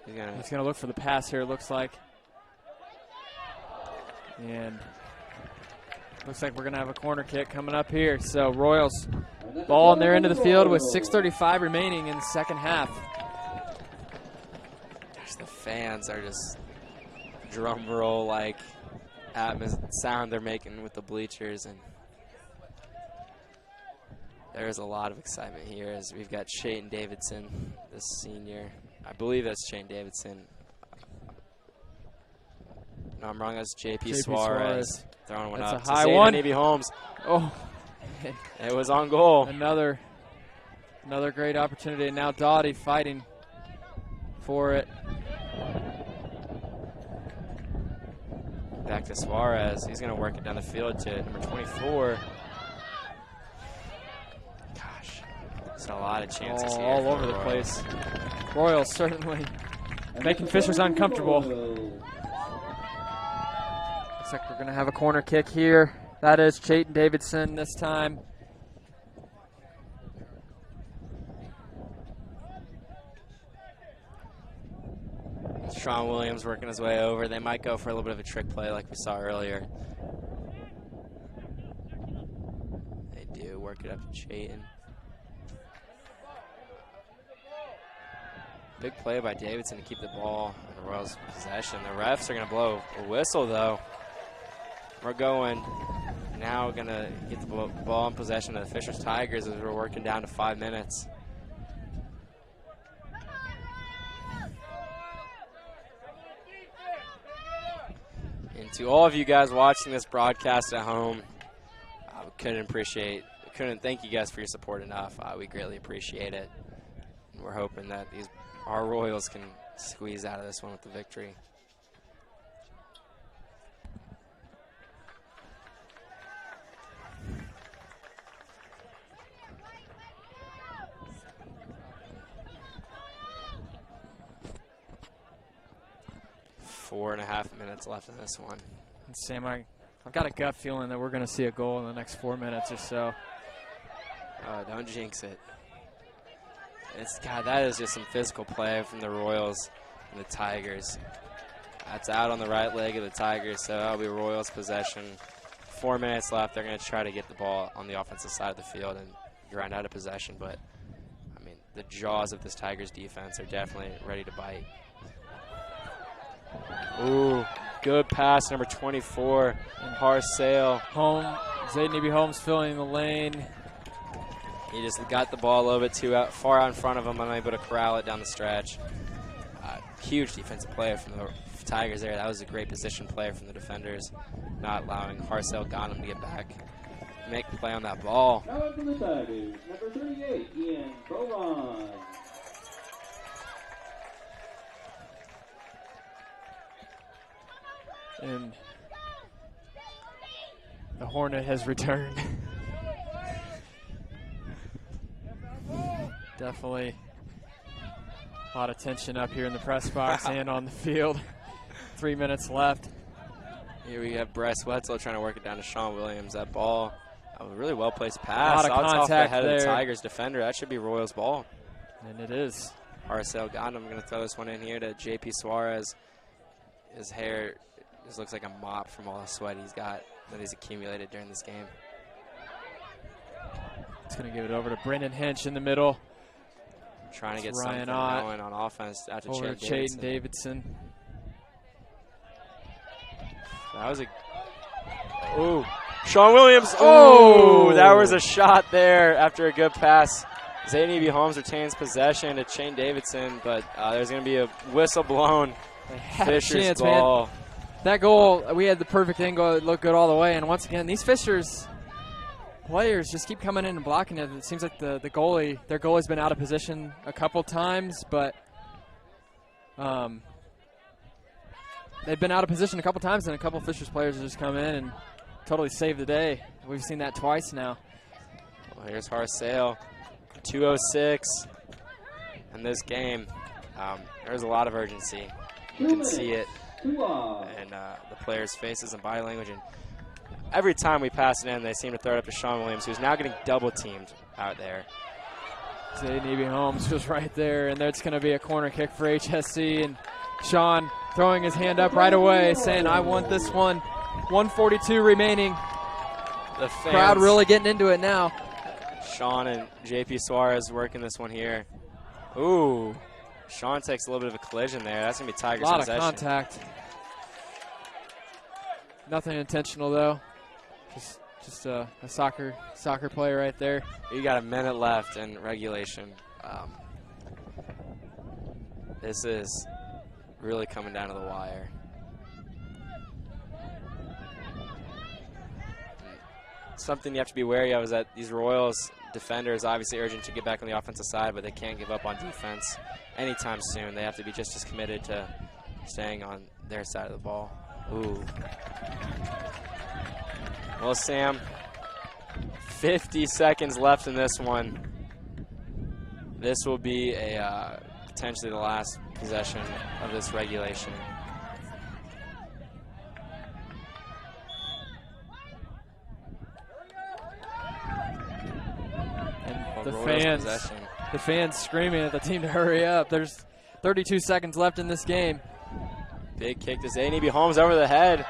He's going to look for the pass here, it looks like. And looks like we're going to have a corner kick coming up here. So Royals, ball in their end of the field with 6:35 remaining in the second half. The fans are just drum roll like sound they're making with the bleachers, and there's a lot of excitement here as we've got Chayton Davidson, this senior. I believe that's Chayton Davidson. No, I'm wrong. That's JP Suarez. Throwing one that's up a to high Xavier one. Navy Holmes. Oh, It was on goal. another great opportunity. And now Dottie fighting for it. Back to Suarez. He's going to work it down the field to number 24. Gosh, there's a lot of chances here. All over the place. Royals certainly making Fishers uncomfortable. Looks like we're going to have a corner kick here. That is Chayton Davidson this time. Sean Williams working his way over. They might go for a little bit of a trick play like we saw earlier. They do work it up to Chayton. Big play by Davidson to keep the ball in the Royals' possession. The refs are going to blow a whistle, though. We're going now going to get the ball in possession of the Fishers Tigers as we're working down to 5 minutes. And to all of you guys watching this broadcast at home, couldn't thank you guys for your support enough. We greatly appreciate it. And we're hoping that our Royals can squeeze out of this one with the victory. Four and a half minutes left in this one. And Sam, I've got a gut feeling that we're going to see a goal in the next 4 minutes or so. Oh, don't jinx it. God, that is just some physical play from the Royals and the Tigers. That's out on the right leg of the Tigers, so that'll be Royals possession. 4 minutes left. They're going to try to get the ball on the offensive side of the field and grind out of possession, but, I mean, the jaws of this Tigers defense are definitely ready to bite. Ooh, good pass, number 24, Harsale. Zayden Eby Holmes filling the lane. He just got the ball a little bit too far out in front of him, unable to corral it down the stretch. Huge defensive play from the Tigers there. That was a great position play from the defenders, not allowing Harsale Ghanem to get back, make the play on that ball. Now into the Tigers, number 38, Ian Boron. And the Hornet has returned. Definitely a lot of tension up here in the press box and on the field. 3 minutes left. Here we have Bryce Wetzel trying to work it down to Sean Williams. That ball, a really well-placed pass. A lot of off the contact head there. of the Tigers defender. That should be Royals' ball. And it is. Harsale Ghanem going to throw this one in here to JP Suarez. His hair just looks like a mop from all the sweat he's got that he's accumulated during this game. It's going to give it over to Brendan Hinch in the middle. Trying to get Ryan something Ott going on offense out to over to Chayton Chayton Davidson. Davidson. That was ooh, Sean Williams. Oh, that was a shot there after a good pass. Zayden Eby Holmes retains possession to Chayton Davidson, but there's going to be a whistle blown. They had a Fishers chance, ball. man. That goal, we had the perfect angle. It looked good all the way. And once again, these Fishers players just keep coming in and blocking it. It seems like their goalie's been out of position a couple times, but they've been out of position a couple times, and a couple Fishers players have just come in and totally saved the day. We've seen that twice now. Well, here's Harsale, 2:06 in this game. There's a lot of urgency. You can see it in the players' faces and body language. And every time we pass it in, they seem to throw it up to Sean Williams, who's now getting double-teamed out there. Zayden Eby Holmes was right there, and that's going to be a corner kick for HSE. And Sean throwing his hand up right away, saying, I want this one. 1:42 remaining. The fans, Crowd really getting into it now. Sean and JP Suarez working this one here. Ooh, Sean takes a little bit of a collision there. That's going to be Tigers A lot possession. of contact. Nothing intentional though. Just a soccer play right there. You got a minute left in regulation. This is really coming down to the wire. Something you have to be wary of is that these Royals defenders obviously urgent to get back on the offensive side, but they can't give up on defense anytime soon. They have to be just as committed to staying on their side of the ball. Ooh. Well, Sam, 50 seconds left in this one. This will be potentially the last possession of this regulation. And the fans screaming at the team to hurry up. There's 32 seconds left in this game. Big kick to Zainibi Holmes over the head.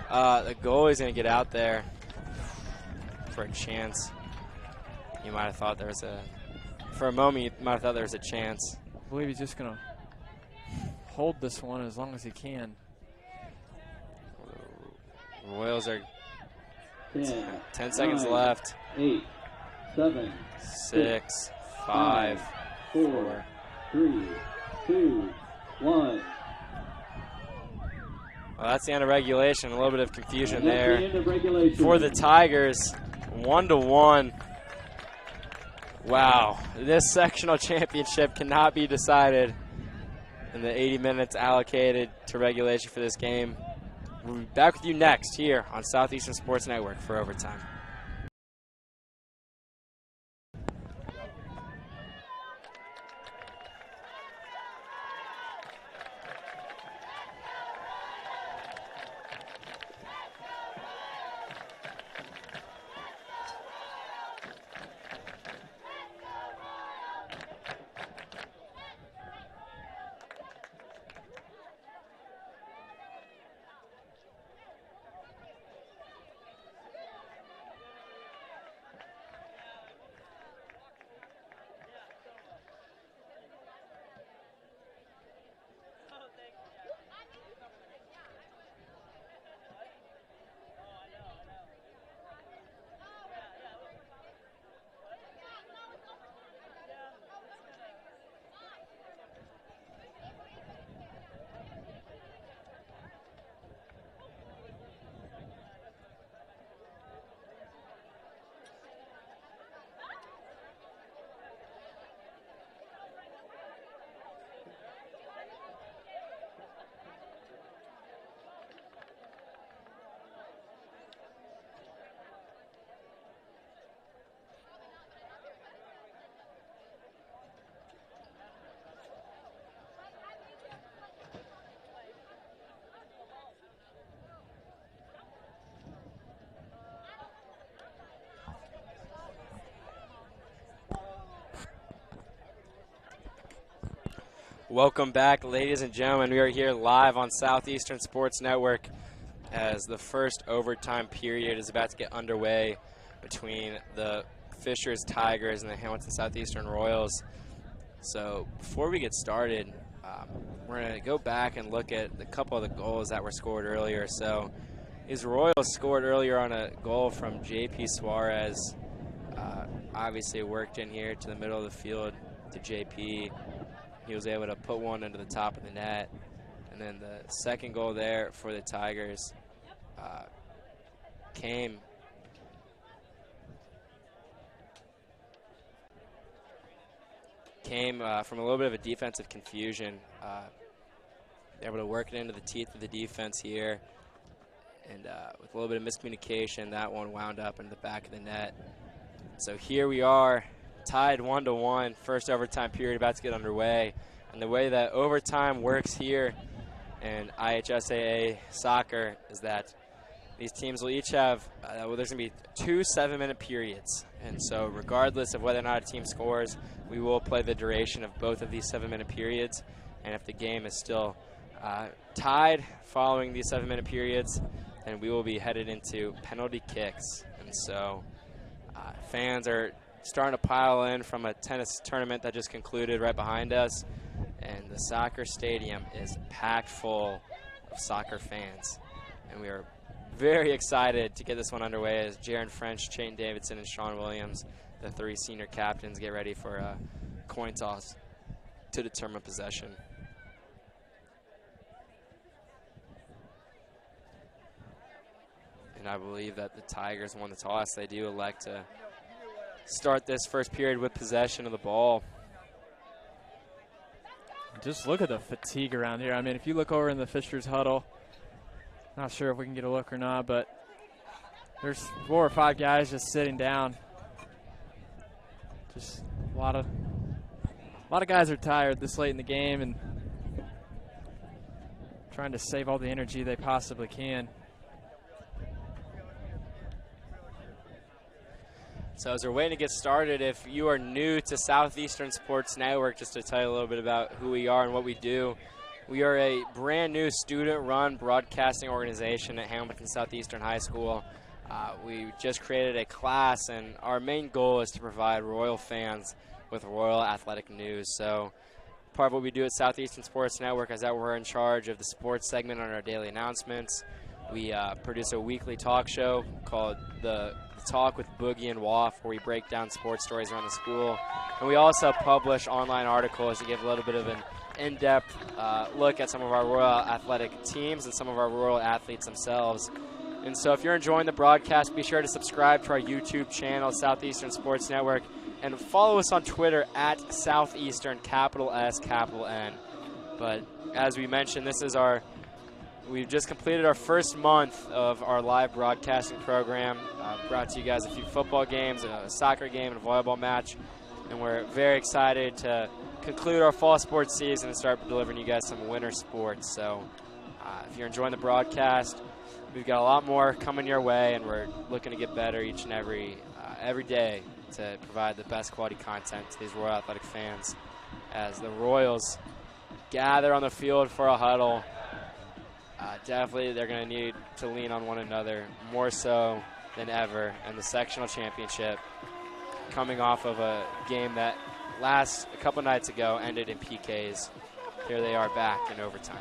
The goalie's going to get out there for a chance. You might have thought there was for a moment, you might have thought there was a chance. I believe he's just going to hold this one as long as he can. The Royals are 10 seconds left. 8, 7, 6, 5, 4, 3, 2, 1. Well, that's the end of regulation. A little bit of confusion there The for the Tigers. 1-1. Wow, this sectional championship cannot be decided in the 80 minutes allocated to regulation for this game. We'll be back with you next here on Southeastern Sports Network for Overtime. Welcome back, ladies and gentlemen. We are here live on Southeastern Sports Network as the first overtime period is about to get underway between the Fishers Tigers and the Hamilton Southeastern Royals. So before we get started, we're going to go back and look at a couple of the goals that were scored earlier. So these Royals scored earlier on a goal from J.P. Suarez. Obviously worked in here to the middle of the field to J.P. He was able to put one into the top of the net. And then the second goal there for the Tigers came from a little bit of a defensive confusion. Able to work it into the teeth of the defense here. And with a little bit of miscommunication, that one wound up in the back of the net. So here we are, tied 1-1, first overtime period about to get underway. And the way that overtime works here in IHSAA soccer is that these teams will each have, there's going to be 2 7-minute periods. And so regardless of whether or not a team scores, we will play the duration of both of these 7-minute periods. And if the game is still tied following these 7-minute periods, then we will be headed into penalty kicks. And so fans are starting to pile in from a tennis tournament that just concluded right behind us, and the soccer stadium is packed full of soccer fans, and we are very excited to get this one underway as Jaron French, Shane Davidson, and Sean Williams, the 3 senior captains, get ready for a coin toss to determine possession. And I believe that the Tigers won the toss. They do elect to start this first period with possession of the ball. Just look at the fatigue around here. I mean, if you look over in the Fishers huddle, not sure if we can get a look or not, but there's 4 or 5 guys just sitting down. Just a lot of guys are tired this late in the game and trying to save all the energy they possibly can. So as we're waiting to get started, if you are new to Southeastern Sports Network, just to tell you a little bit about who we are and what we do, we are a brand new student-run broadcasting organization at Hamilton Southeastern High School. We just created a class, and our main goal is to provide Royal fans with Royal athletic news. So part of what we do at Southeastern Sports Network is that we're in charge of the sports segment on our daily announcements. We produce a weekly talk show called The Talk with Boogie and Waff, where we break down sports stories around the school. And we also publish online articles to give a little bit of an in-depth look at some of our Royal athletic teams and some of our Royal athletes themselves. And so if you're enjoying the broadcast, be sure to subscribe to our YouTube channel, Southeastern Sports Network, and follow us on Twitter at Southeastern, capital S, capital N. But as we mentioned, we've just completed our first month of our live broadcasting program. Brought to you guys a few football games, a soccer game, and a volleyball match. And we're very excited to conclude our fall sports season and start delivering you guys some winter sports. So if you're enjoying the broadcast, we've got a lot more coming your way, and we're looking to get better each and every day to provide the best quality content to these Royal Athletic fans as the Royals gather on the field for a huddle. Definitely they're going to need to lean on one another more so than ever in the sectional championship, coming off of a game that a couple nights ago ended in PKs. Here they are back in overtime.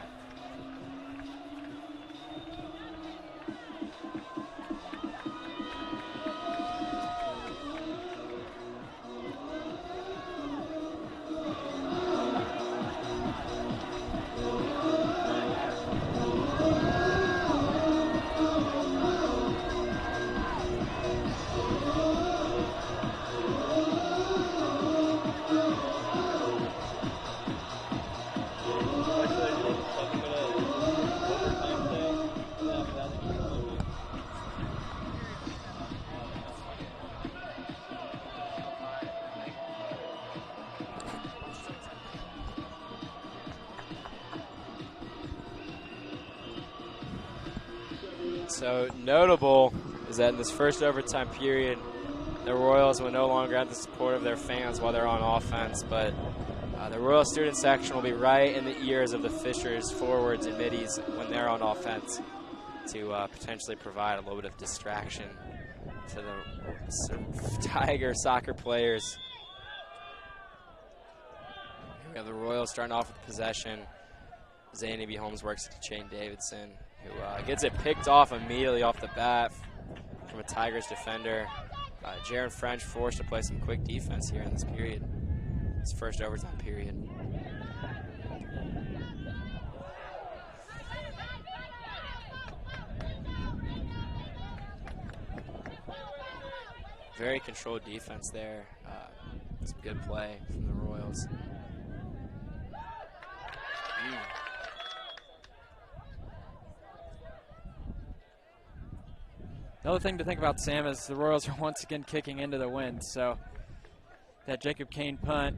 So notable is that in this first overtime period, the Royals will no longer have the support of their fans while they're on offense, but the Royal student section will be right in the ears of the Fishers forwards and middies when they're on offense to potentially provide a little bit of distraction to the Tiger soccer players. We have the Royals starting off with possession. Zany B. Holmes works to Shane Davidson, who gets it picked off immediately off the bat from a Tigers defender. Jaron French forced to play some quick defense here in this period, this first overtime period. Very controlled defense there. Some good play from the Royals. The other thing to think about, Sam, is the Royals are once again kicking into the wind. So that Jacob Kane punt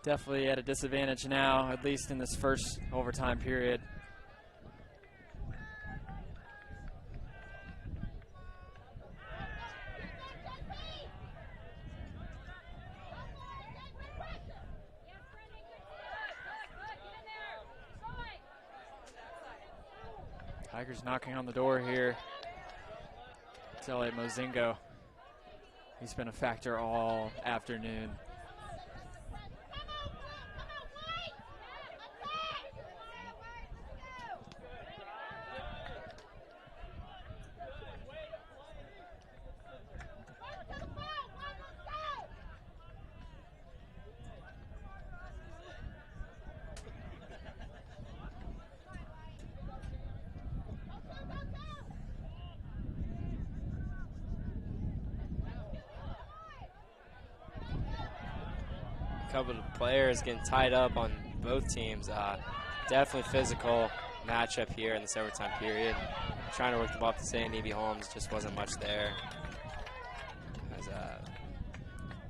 definitely at a disadvantage now, at least in this first overtime period. Tigers knocking on the door here. It's Elliot Mozingo. He's been a factor all afternoon. couple of players getting tied up on both teams. Definitely physical matchup here in this overtime period. Trying to work the ball up to St. Evie Holmes, just wasn't much there. As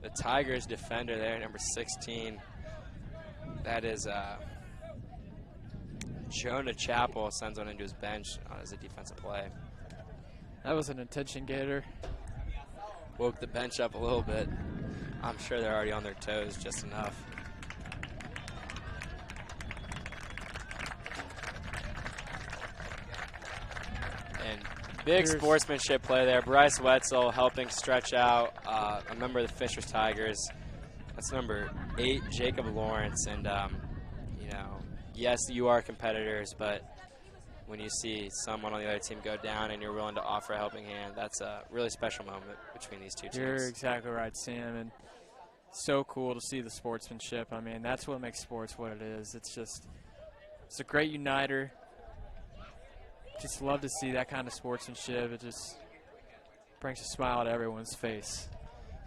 the Tigers defender there, number 16, that is Jonah Chappell, sends one into his bench as a defensive play. That was an attention getter. Woke the bench up a little bit. I'm sure they're already on their toes just enough. And big sportsmanship play there. Bryce Wetzel helping stretch out a member of the Fishers Tigers. That's number 8, Jacob Lawrence. And, you know, yes, you are competitors, but when you see someone on the other team go down and you're willing to offer a helping hand, that's a really special moment between these two teams. You're exactly right, Sam. And so cool to see the sportsmanship. I mean, that's what makes sports what it is. It's a great uniter. Just love to see that kind of sportsmanship. It just brings a smile to everyone's face.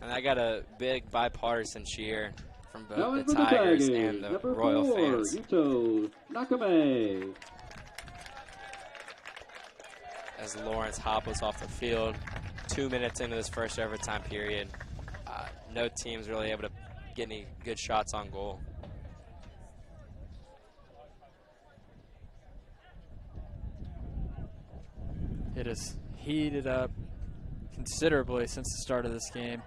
And I got a big bipartisan cheer from both the Tigers and the Royal fans. Yuto Nakame. As Lawrence hobbles off the field, 2 minutes into this first overtime period, no team's really able to get any good shots on goal. It has heated up considerably since the start of this game.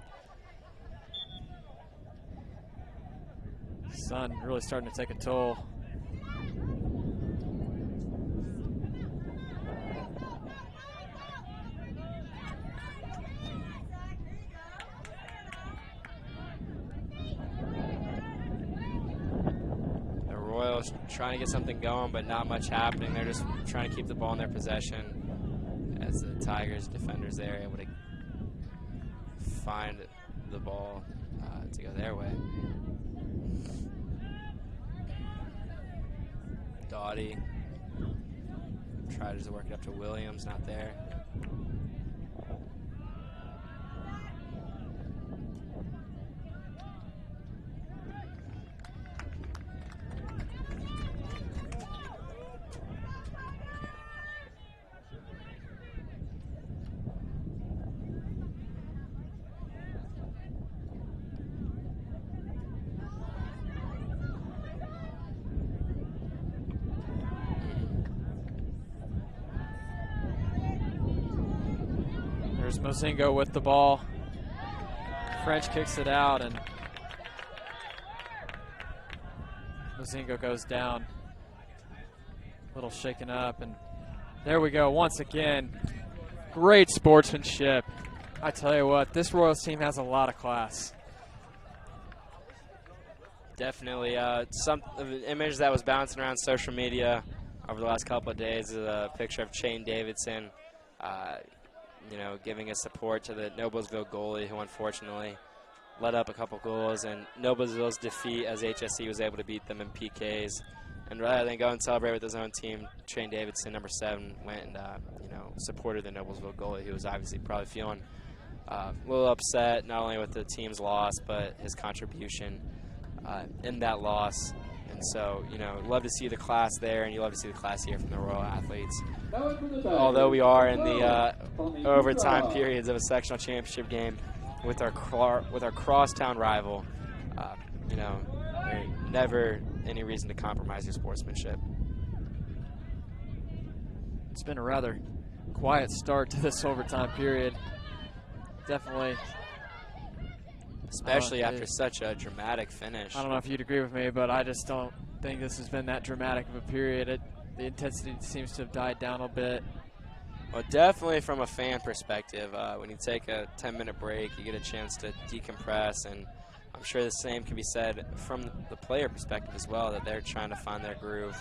Sun really starting to take a toll. Trying to get something going, but not much happening. They're just trying to keep the ball in their possession as the Tigers defenders there able to find the ball to go their way. Doughty tries to work it up to Williams, not there. Mozingo with the ball. French kicks it out, and Mozingo goes down. A little shaken up, and there we go once again. Great sportsmanship. I tell you what, this Royals team has a lot of class. Definitely. Some image that was bouncing around social media over the last couple of days is a picture of Shane Davidson, you know, giving his support to the Noblesville goalie, who unfortunately let up a couple goals, and Noblesville's defeat as HSE was able to beat them in PKs. And rather than go and celebrate with his own team, Shane Davidson, number 7, went and you know, supported the Noblesville goalie, who was obviously probably feeling a little upset, not only with the team's loss, but his contribution in that loss. And so, you know, love to see the class there, and you love to see the class here from the Royal athletes. Although we are in the overtime periods of a sectional championship game with our crosstown rival, you know, there's never any reason to compromise your sportsmanship. It's been a rather quiet start to this overtime period. Definitely. Especially after such a dramatic finish. I don't know if you'd agree with me, but I just don't think this has been that dramatic of a period. The intensity seems to have died down a bit. Well, definitely from a fan perspective, when you take a 10-minute break, you get a chance to decompress, and I'm sure the same can be said from the player perspective as well, that they're trying to find their groove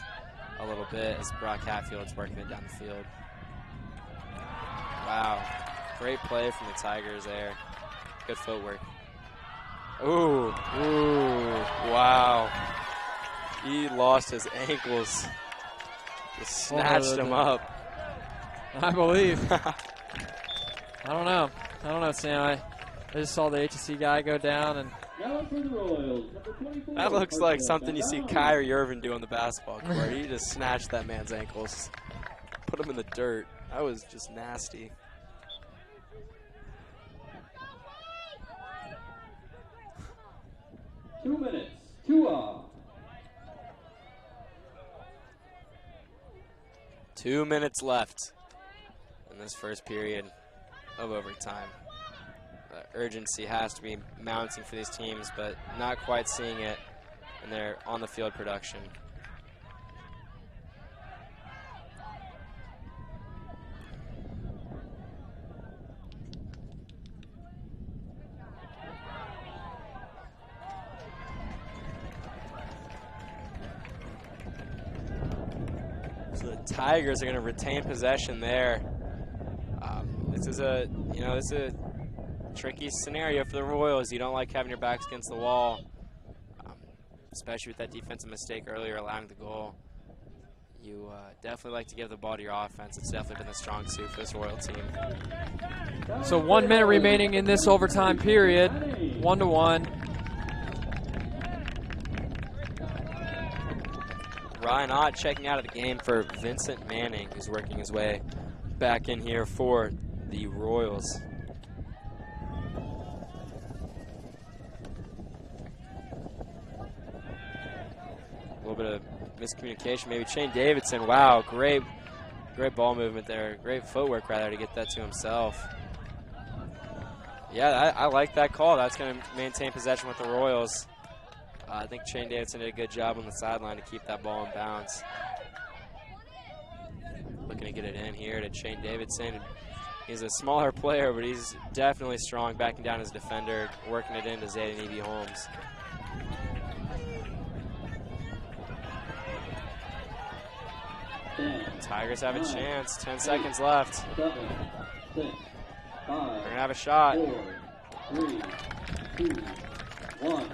a little bit as Brock Hatfield's working it down the field. Wow, great play from the Tigers there. Good footwork. Ooh, wow. He lost his ankles. Just snatched him up. I believe. I don't know, Sam. I just saw the HSE guy go down, and Now for the Royals, number 24. That looks like something you see Kyrie Irving do on the basketball court. He just snatched that man's ankles, put him in the dirt. That was just nasty. Two minutes, 2 off. 2 minutes left in this first period of overtime. Urgency has to be mounting for these teams, but not quite seeing it in their on-the-field production. So the Tigers are going to retain possession there. This is a tricky scenario for the Royals. You don't like having your backs against the wall, especially with that defensive mistake earlier allowing the goal. You definitely like to give the ball to your offense. It's definitely been the strong suit for this Royal team. So 1 minute remaining in this overtime period, 1-1. Ryan Ott checking out of the game for Vincent Manning, who's working his way back in here for the Royals. A little bit of miscommunication, maybe. Shane Davidson, wow, great ball movement there. Great footwork, rather, to get that to himself. Yeah, I like that call. That's going to maintain possession with the Royals. I think Shane Davidson did a good job on the sideline to keep that ball in bounds. Looking to get it in here to Shane Davidson. He's a smaller player, but he's definitely strong, backing down his defender, working it into Zayden E.B. Holmes. Tigers have a chance. 10 seconds left. 7, 6, 5, They're going to have a shot. 4, 3, 2, 1.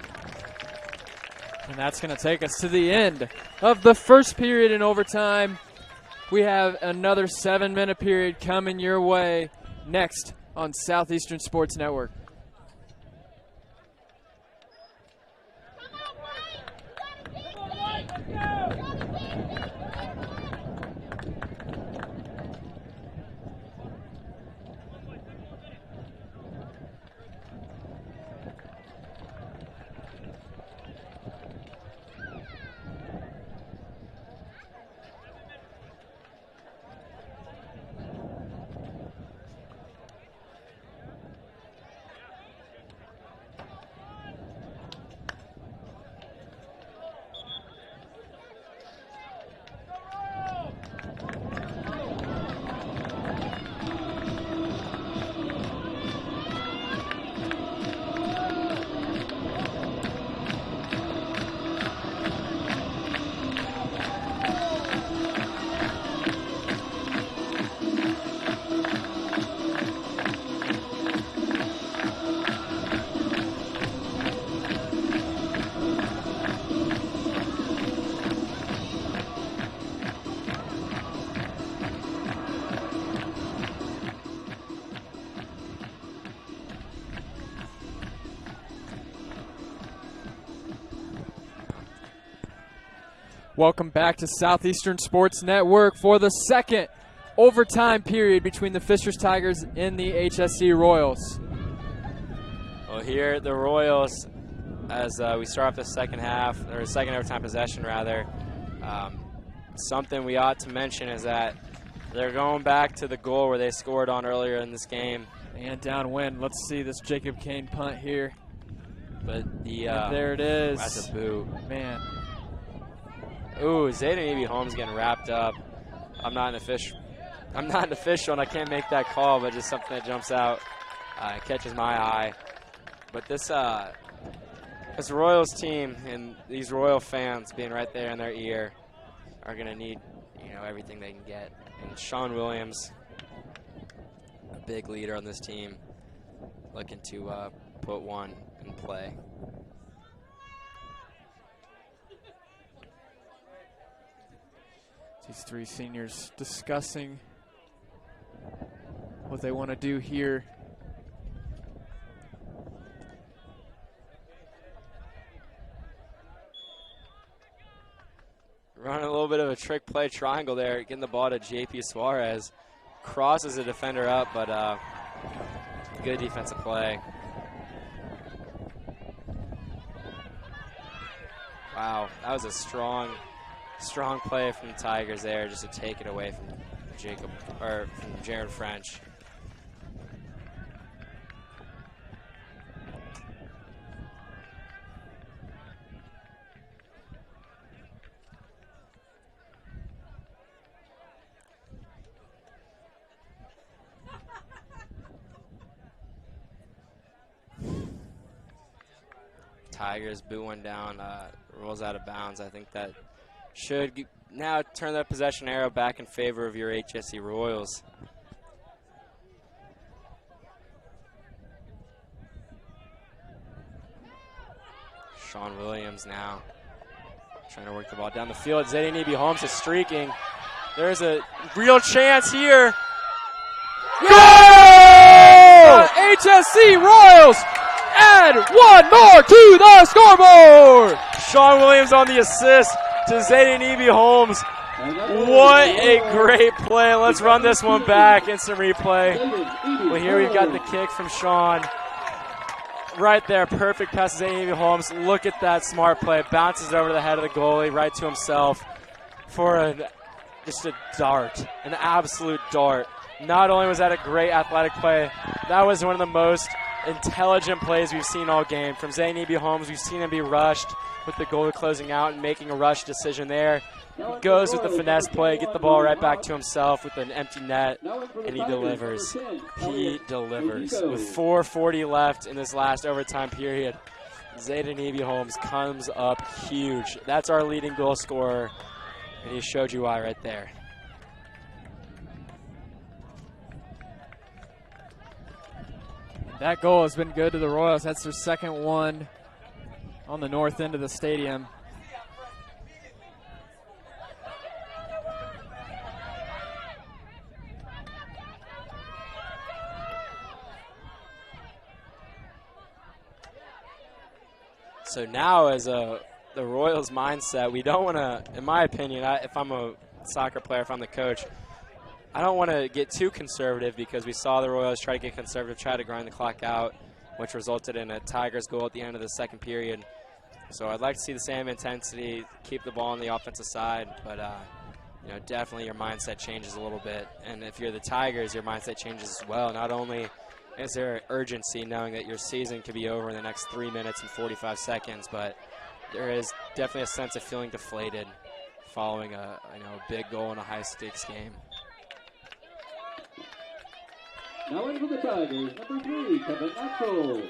And that's going to take us to the end of the first period in overtime. We have another 7-minute period coming your way next on Southeastern Sports Network. Welcome back to Southeastern Sports Network for the second overtime period between the Fishers Tigers and the HSE Royals. Well, here the Royals, as we start off the second half, or second overtime possession rather, something we ought to mention is that they're going back to the goal where they scored on earlier in this game. And downwind, let's see this Jacob Kane punt here. But the there it is. That's a boot. Man. Ooh, Zayden E.B. Holmes getting wrapped up. I'm not an official, and I can't make that call, but just something that jumps out, catches my eye. But this Royals team and these Royal fans being right there in their ear are going to need, everything they can get. And Sean Williams, a big leader on this team, looking to put one in play. These three seniors discussing what they want to do here. running a little bit of a trick play triangle there, getting the ball to JP Suarez. Crosses the defender up, but good defensive play. Wow, that was a strong play from the Tigers there, just to take it away from from Jared French. Tigers boot one down, rolls out of bounds. I think that should now turn that possession arrow back in favor of your HSE Royals. Sean Williams now trying to work the ball down the field. Zayden Eby-Holmes is streaking. There's a real chance here. Goal! HSE Royals add one more to the scoreboard. Sean Williams on the assist to Zayden Eby-Holmes. What a great play. Let's run this one back. Instant replay. Well, here we've got the kick from Sean. Right there, perfect pass to Zayden Eby-Holmes. Look at that smart play. Bounces over the head of the goalie, right to himself for just a dart, an absolute dart. Not only was that a great athletic play, that was one of the most intelligent plays we've seen all game. From Zayden Eby-Holmes, we've seen him be rushed with the goalie closing out and making a rush decision there. He goes with the finesse play, get the ball right back to himself with an empty net, and he delivers. He delivers. With 4:40 left in this last overtime period, Zayden Eby-Holmes comes up huge. That's our leading goal scorer, and he showed you why right there. That goal has been good to the Royals. That's their second one on the north end of the stadium. So now as the Royals mindset, we don't want to, in my opinion, if I'm a soccer player, if I'm the coach, I don't want to get too conservative because we saw the Royals try to get conservative, try to grind the clock out, which resulted in a Tigers goal at the end of the second period. So I'd like to see the same intensity, keep the ball on the offensive side, but you know, definitely your mindset changes a little bit. And if you're the Tigers, your mindset changes as well. Not only is there urgency knowing that your season could be over in the next 3 minutes and 45 seconds, but there is definitely a sense of feeling deflated following a big goal in a high-stakes game. Now in for the Tigers, number 3, Kevin Maxwell.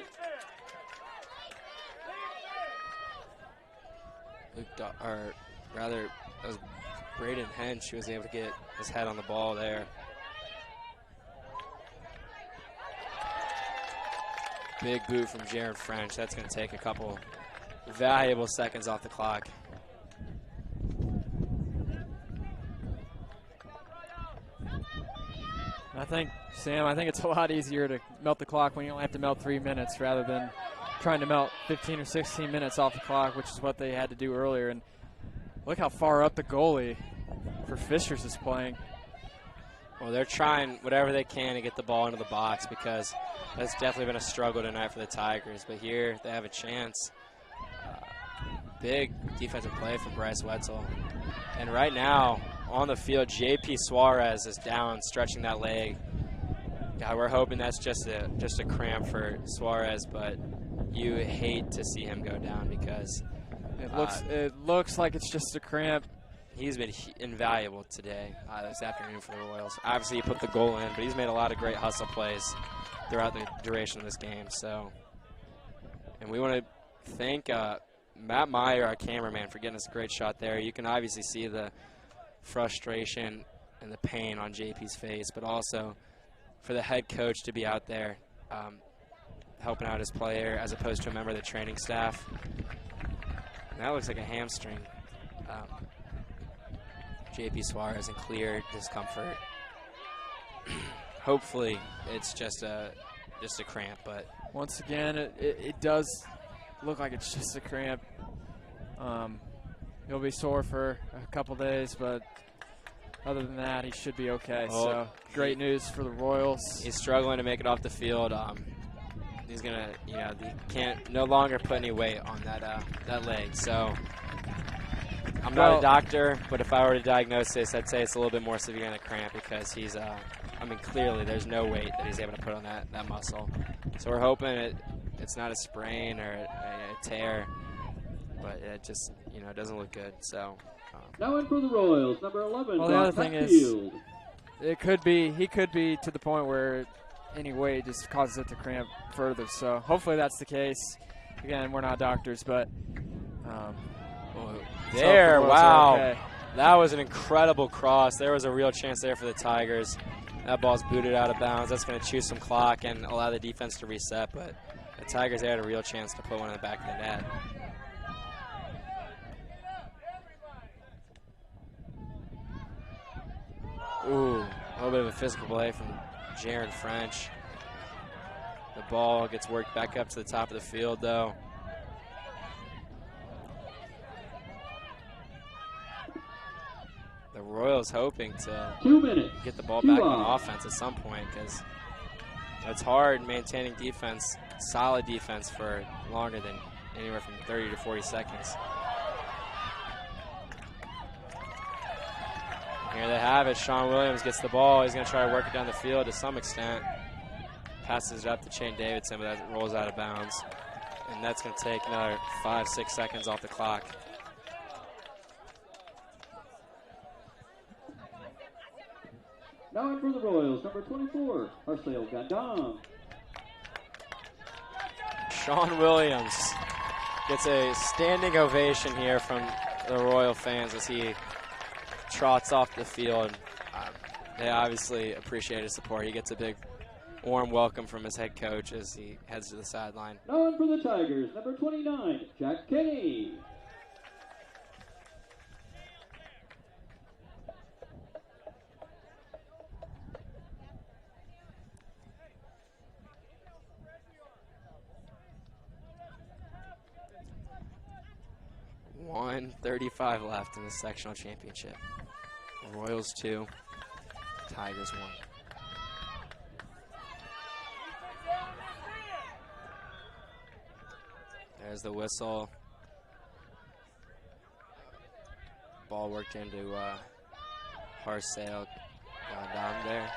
That was Braden Hench who was able to get his head on the ball there. Big boot from Jared French. That's going to take a couple valuable seconds off the clock. Sam, I think it's a lot easier to melt the clock when you only have to melt 3 minutes rather than trying to melt 15 or 16 minutes off the clock, which is what they had to do earlier. And look how far up the goalie for Fishers is playing. Well, they're trying whatever they can to get the ball into the box because that's definitely been a struggle tonight for the Tigers. But here they have a chance. Big defensive play from Bryce Wetzel. And right now on the field, JP Suarez is down, stretching that leg. God, we're hoping that's just a cramp for Suarez, but you hate to see him go down because it looks like it's just a cramp. He's been invaluable today, this afternoon for the Royals. Obviously, he put the goal in, but he's made a lot of great hustle plays throughout the duration of this game. So, and we want to thank Matt Meyer, our cameraman, for getting us a great shot there. You can obviously see the frustration and the pain on JP's face, but also for the head coach to be out there helping out his player as opposed to a member of the training staff. And that looks like a hamstring. JP Suarez in clear discomfort. Hopefully it's just a cramp, but once again it does look like it's just a cramp. He'll be sore for a couple days, but other than that, he should be okay. Oh, so great news for the Royals. He's struggling to make it off the field. He's gonna, he can't no longer put any weight on that leg. So I'm not a doctor, but if I were to diagnose this, I'd say it's a little bit more severe than a cramp because he's, clearly there's no weight that he's able to put on that muscle. So we're hoping it's not a sprain or a tear, but it just, it doesn't look good. So. Now in for the Royals, number 11. Well, the other thing is, he could be to the point where any weight just causes it to cramp further. So hopefully that's the case. Again, we're not doctors, but there, wow. Okay. That was an incredible cross. There was a real chance there for the Tigers. That ball's booted out of bounds. That's going to chew some clock and allow the defense to reset, but the Tigers had a real chance to put one in the back of the net. Ooh, a little bit of a physical play from Jaron French. The ball gets worked back up to the top of the field, though. The Royals hoping to 2 minutes. Get the ball back on offense at some point because it's hard maintaining defense, solid defense, for longer than anywhere from 30 to 40 seconds. Here they have it. Sean Williams gets the ball. He's going to try to work it down the field to some extent. Passes it up to Shane Davidson, but that rolls out of bounds. And that's going to take another 5-6 seconds off the clock. Now in for the Royals, number 24, Arcel Gandam. Sean Williams gets a standing ovation here from the Royal fans as he trots off the field. They obviously appreciate his support. He gets a big, warm welcome from his head coach as he heads to the sideline. Now in for the Tigers, number 29, Jack Kenny. .35 left in the sectional championship. Royals 2, Tigers 1. There's the whistle. Ball worked into Arcel Gandam there.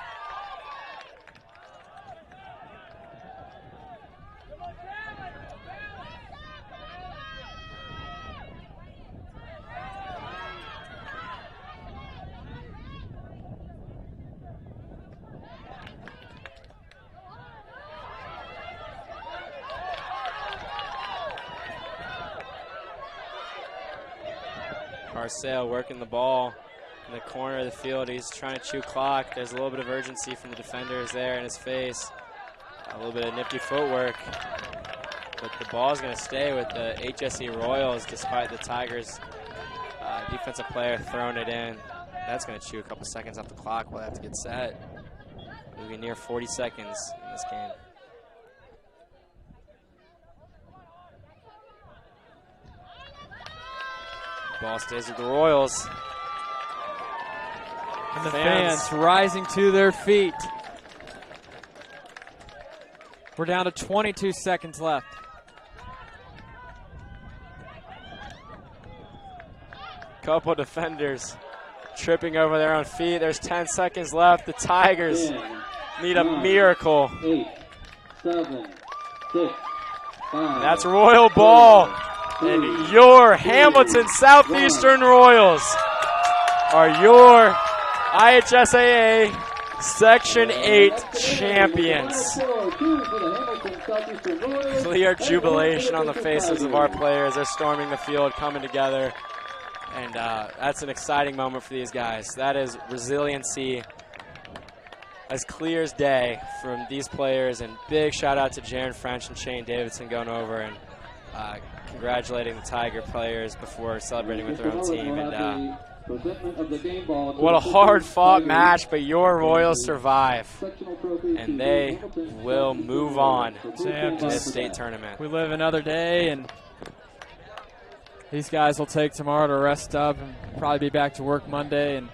Arcel working the ball in the corner of the field. He's trying to chew clock. There's a little bit of urgency from the defenders there in his face. A little bit of nifty footwork. But the ball's going to stay with the HSE Royals despite the Tigers' defensive player throwing it in. That's going to chew a couple seconds off the clock. We'll have to get set. We'll be near 40 seconds in this game. Ball stays with the Royals. And the fans rising to their feet. We're down to 22 seconds left. Couple defenders tripping over their own feet. There's 10 seconds left. The Tigers need a miracle. 8, 7, 6, 5. That's Royal ball. And your Hamilton Southeastern Royals are your IHSAA Section 8 champions. Clear jubilation on the faces of our players. They're storming the field, coming together. And that's an exciting moment for these guys. That is resiliency as clear as day from these players. And big shout out to Jaron French and Shane Davidson going over and congratulating the Tiger players before celebrating with their own team. And what a hard-fought match, but your Royals survive, and they will move on to this state tournament. We live another day, and these guys will take tomorrow to rest up and probably be back to work Monday. And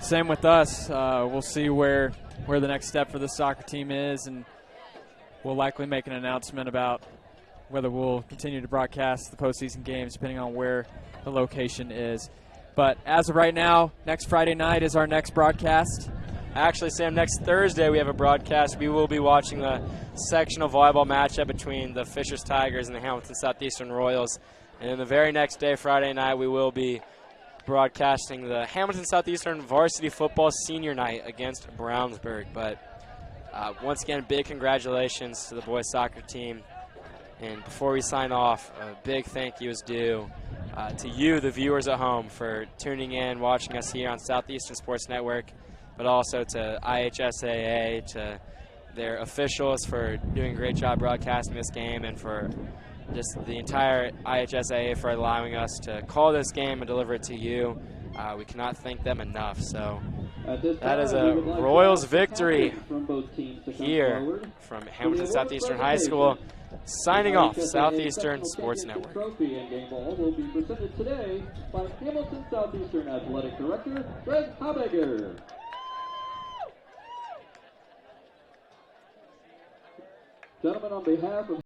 same with us. We'll see where the next step for the soccer team is, and we'll likely make an announcement about whether we'll continue to broadcast the postseason games depending on where the location is. But as of right now, next Friday night is our next broadcast. Actually, Sam, next Thursday we have a broadcast. We will be watching the sectional volleyball matchup between the Fishers Tigers and the Hamilton Southeastern Royals. And then the very next day, Friday night, we will be broadcasting the Hamilton Southeastern varsity football senior night against Brownsburg. But once again, big congratulations to the boys soccer team. And before we sign off, a big thank you is due to you, the viewers at home, for tuning in, watching us here on Southeastern Sports Network, but also to IHSAA, to their officials for doing a great job broadcasting this game, and for just the entire IHSAA for allowing us to call this game and deliver it to you. We cannot thank them enough. So that is a Royals victory here from Hamilton Southeastern High School. Signing off, Southeastern Sports Network. Trophy and game ball will be presented today by Hamilton Southeastern Athletic Director Greg Habegger. Gentlemen, on behalf of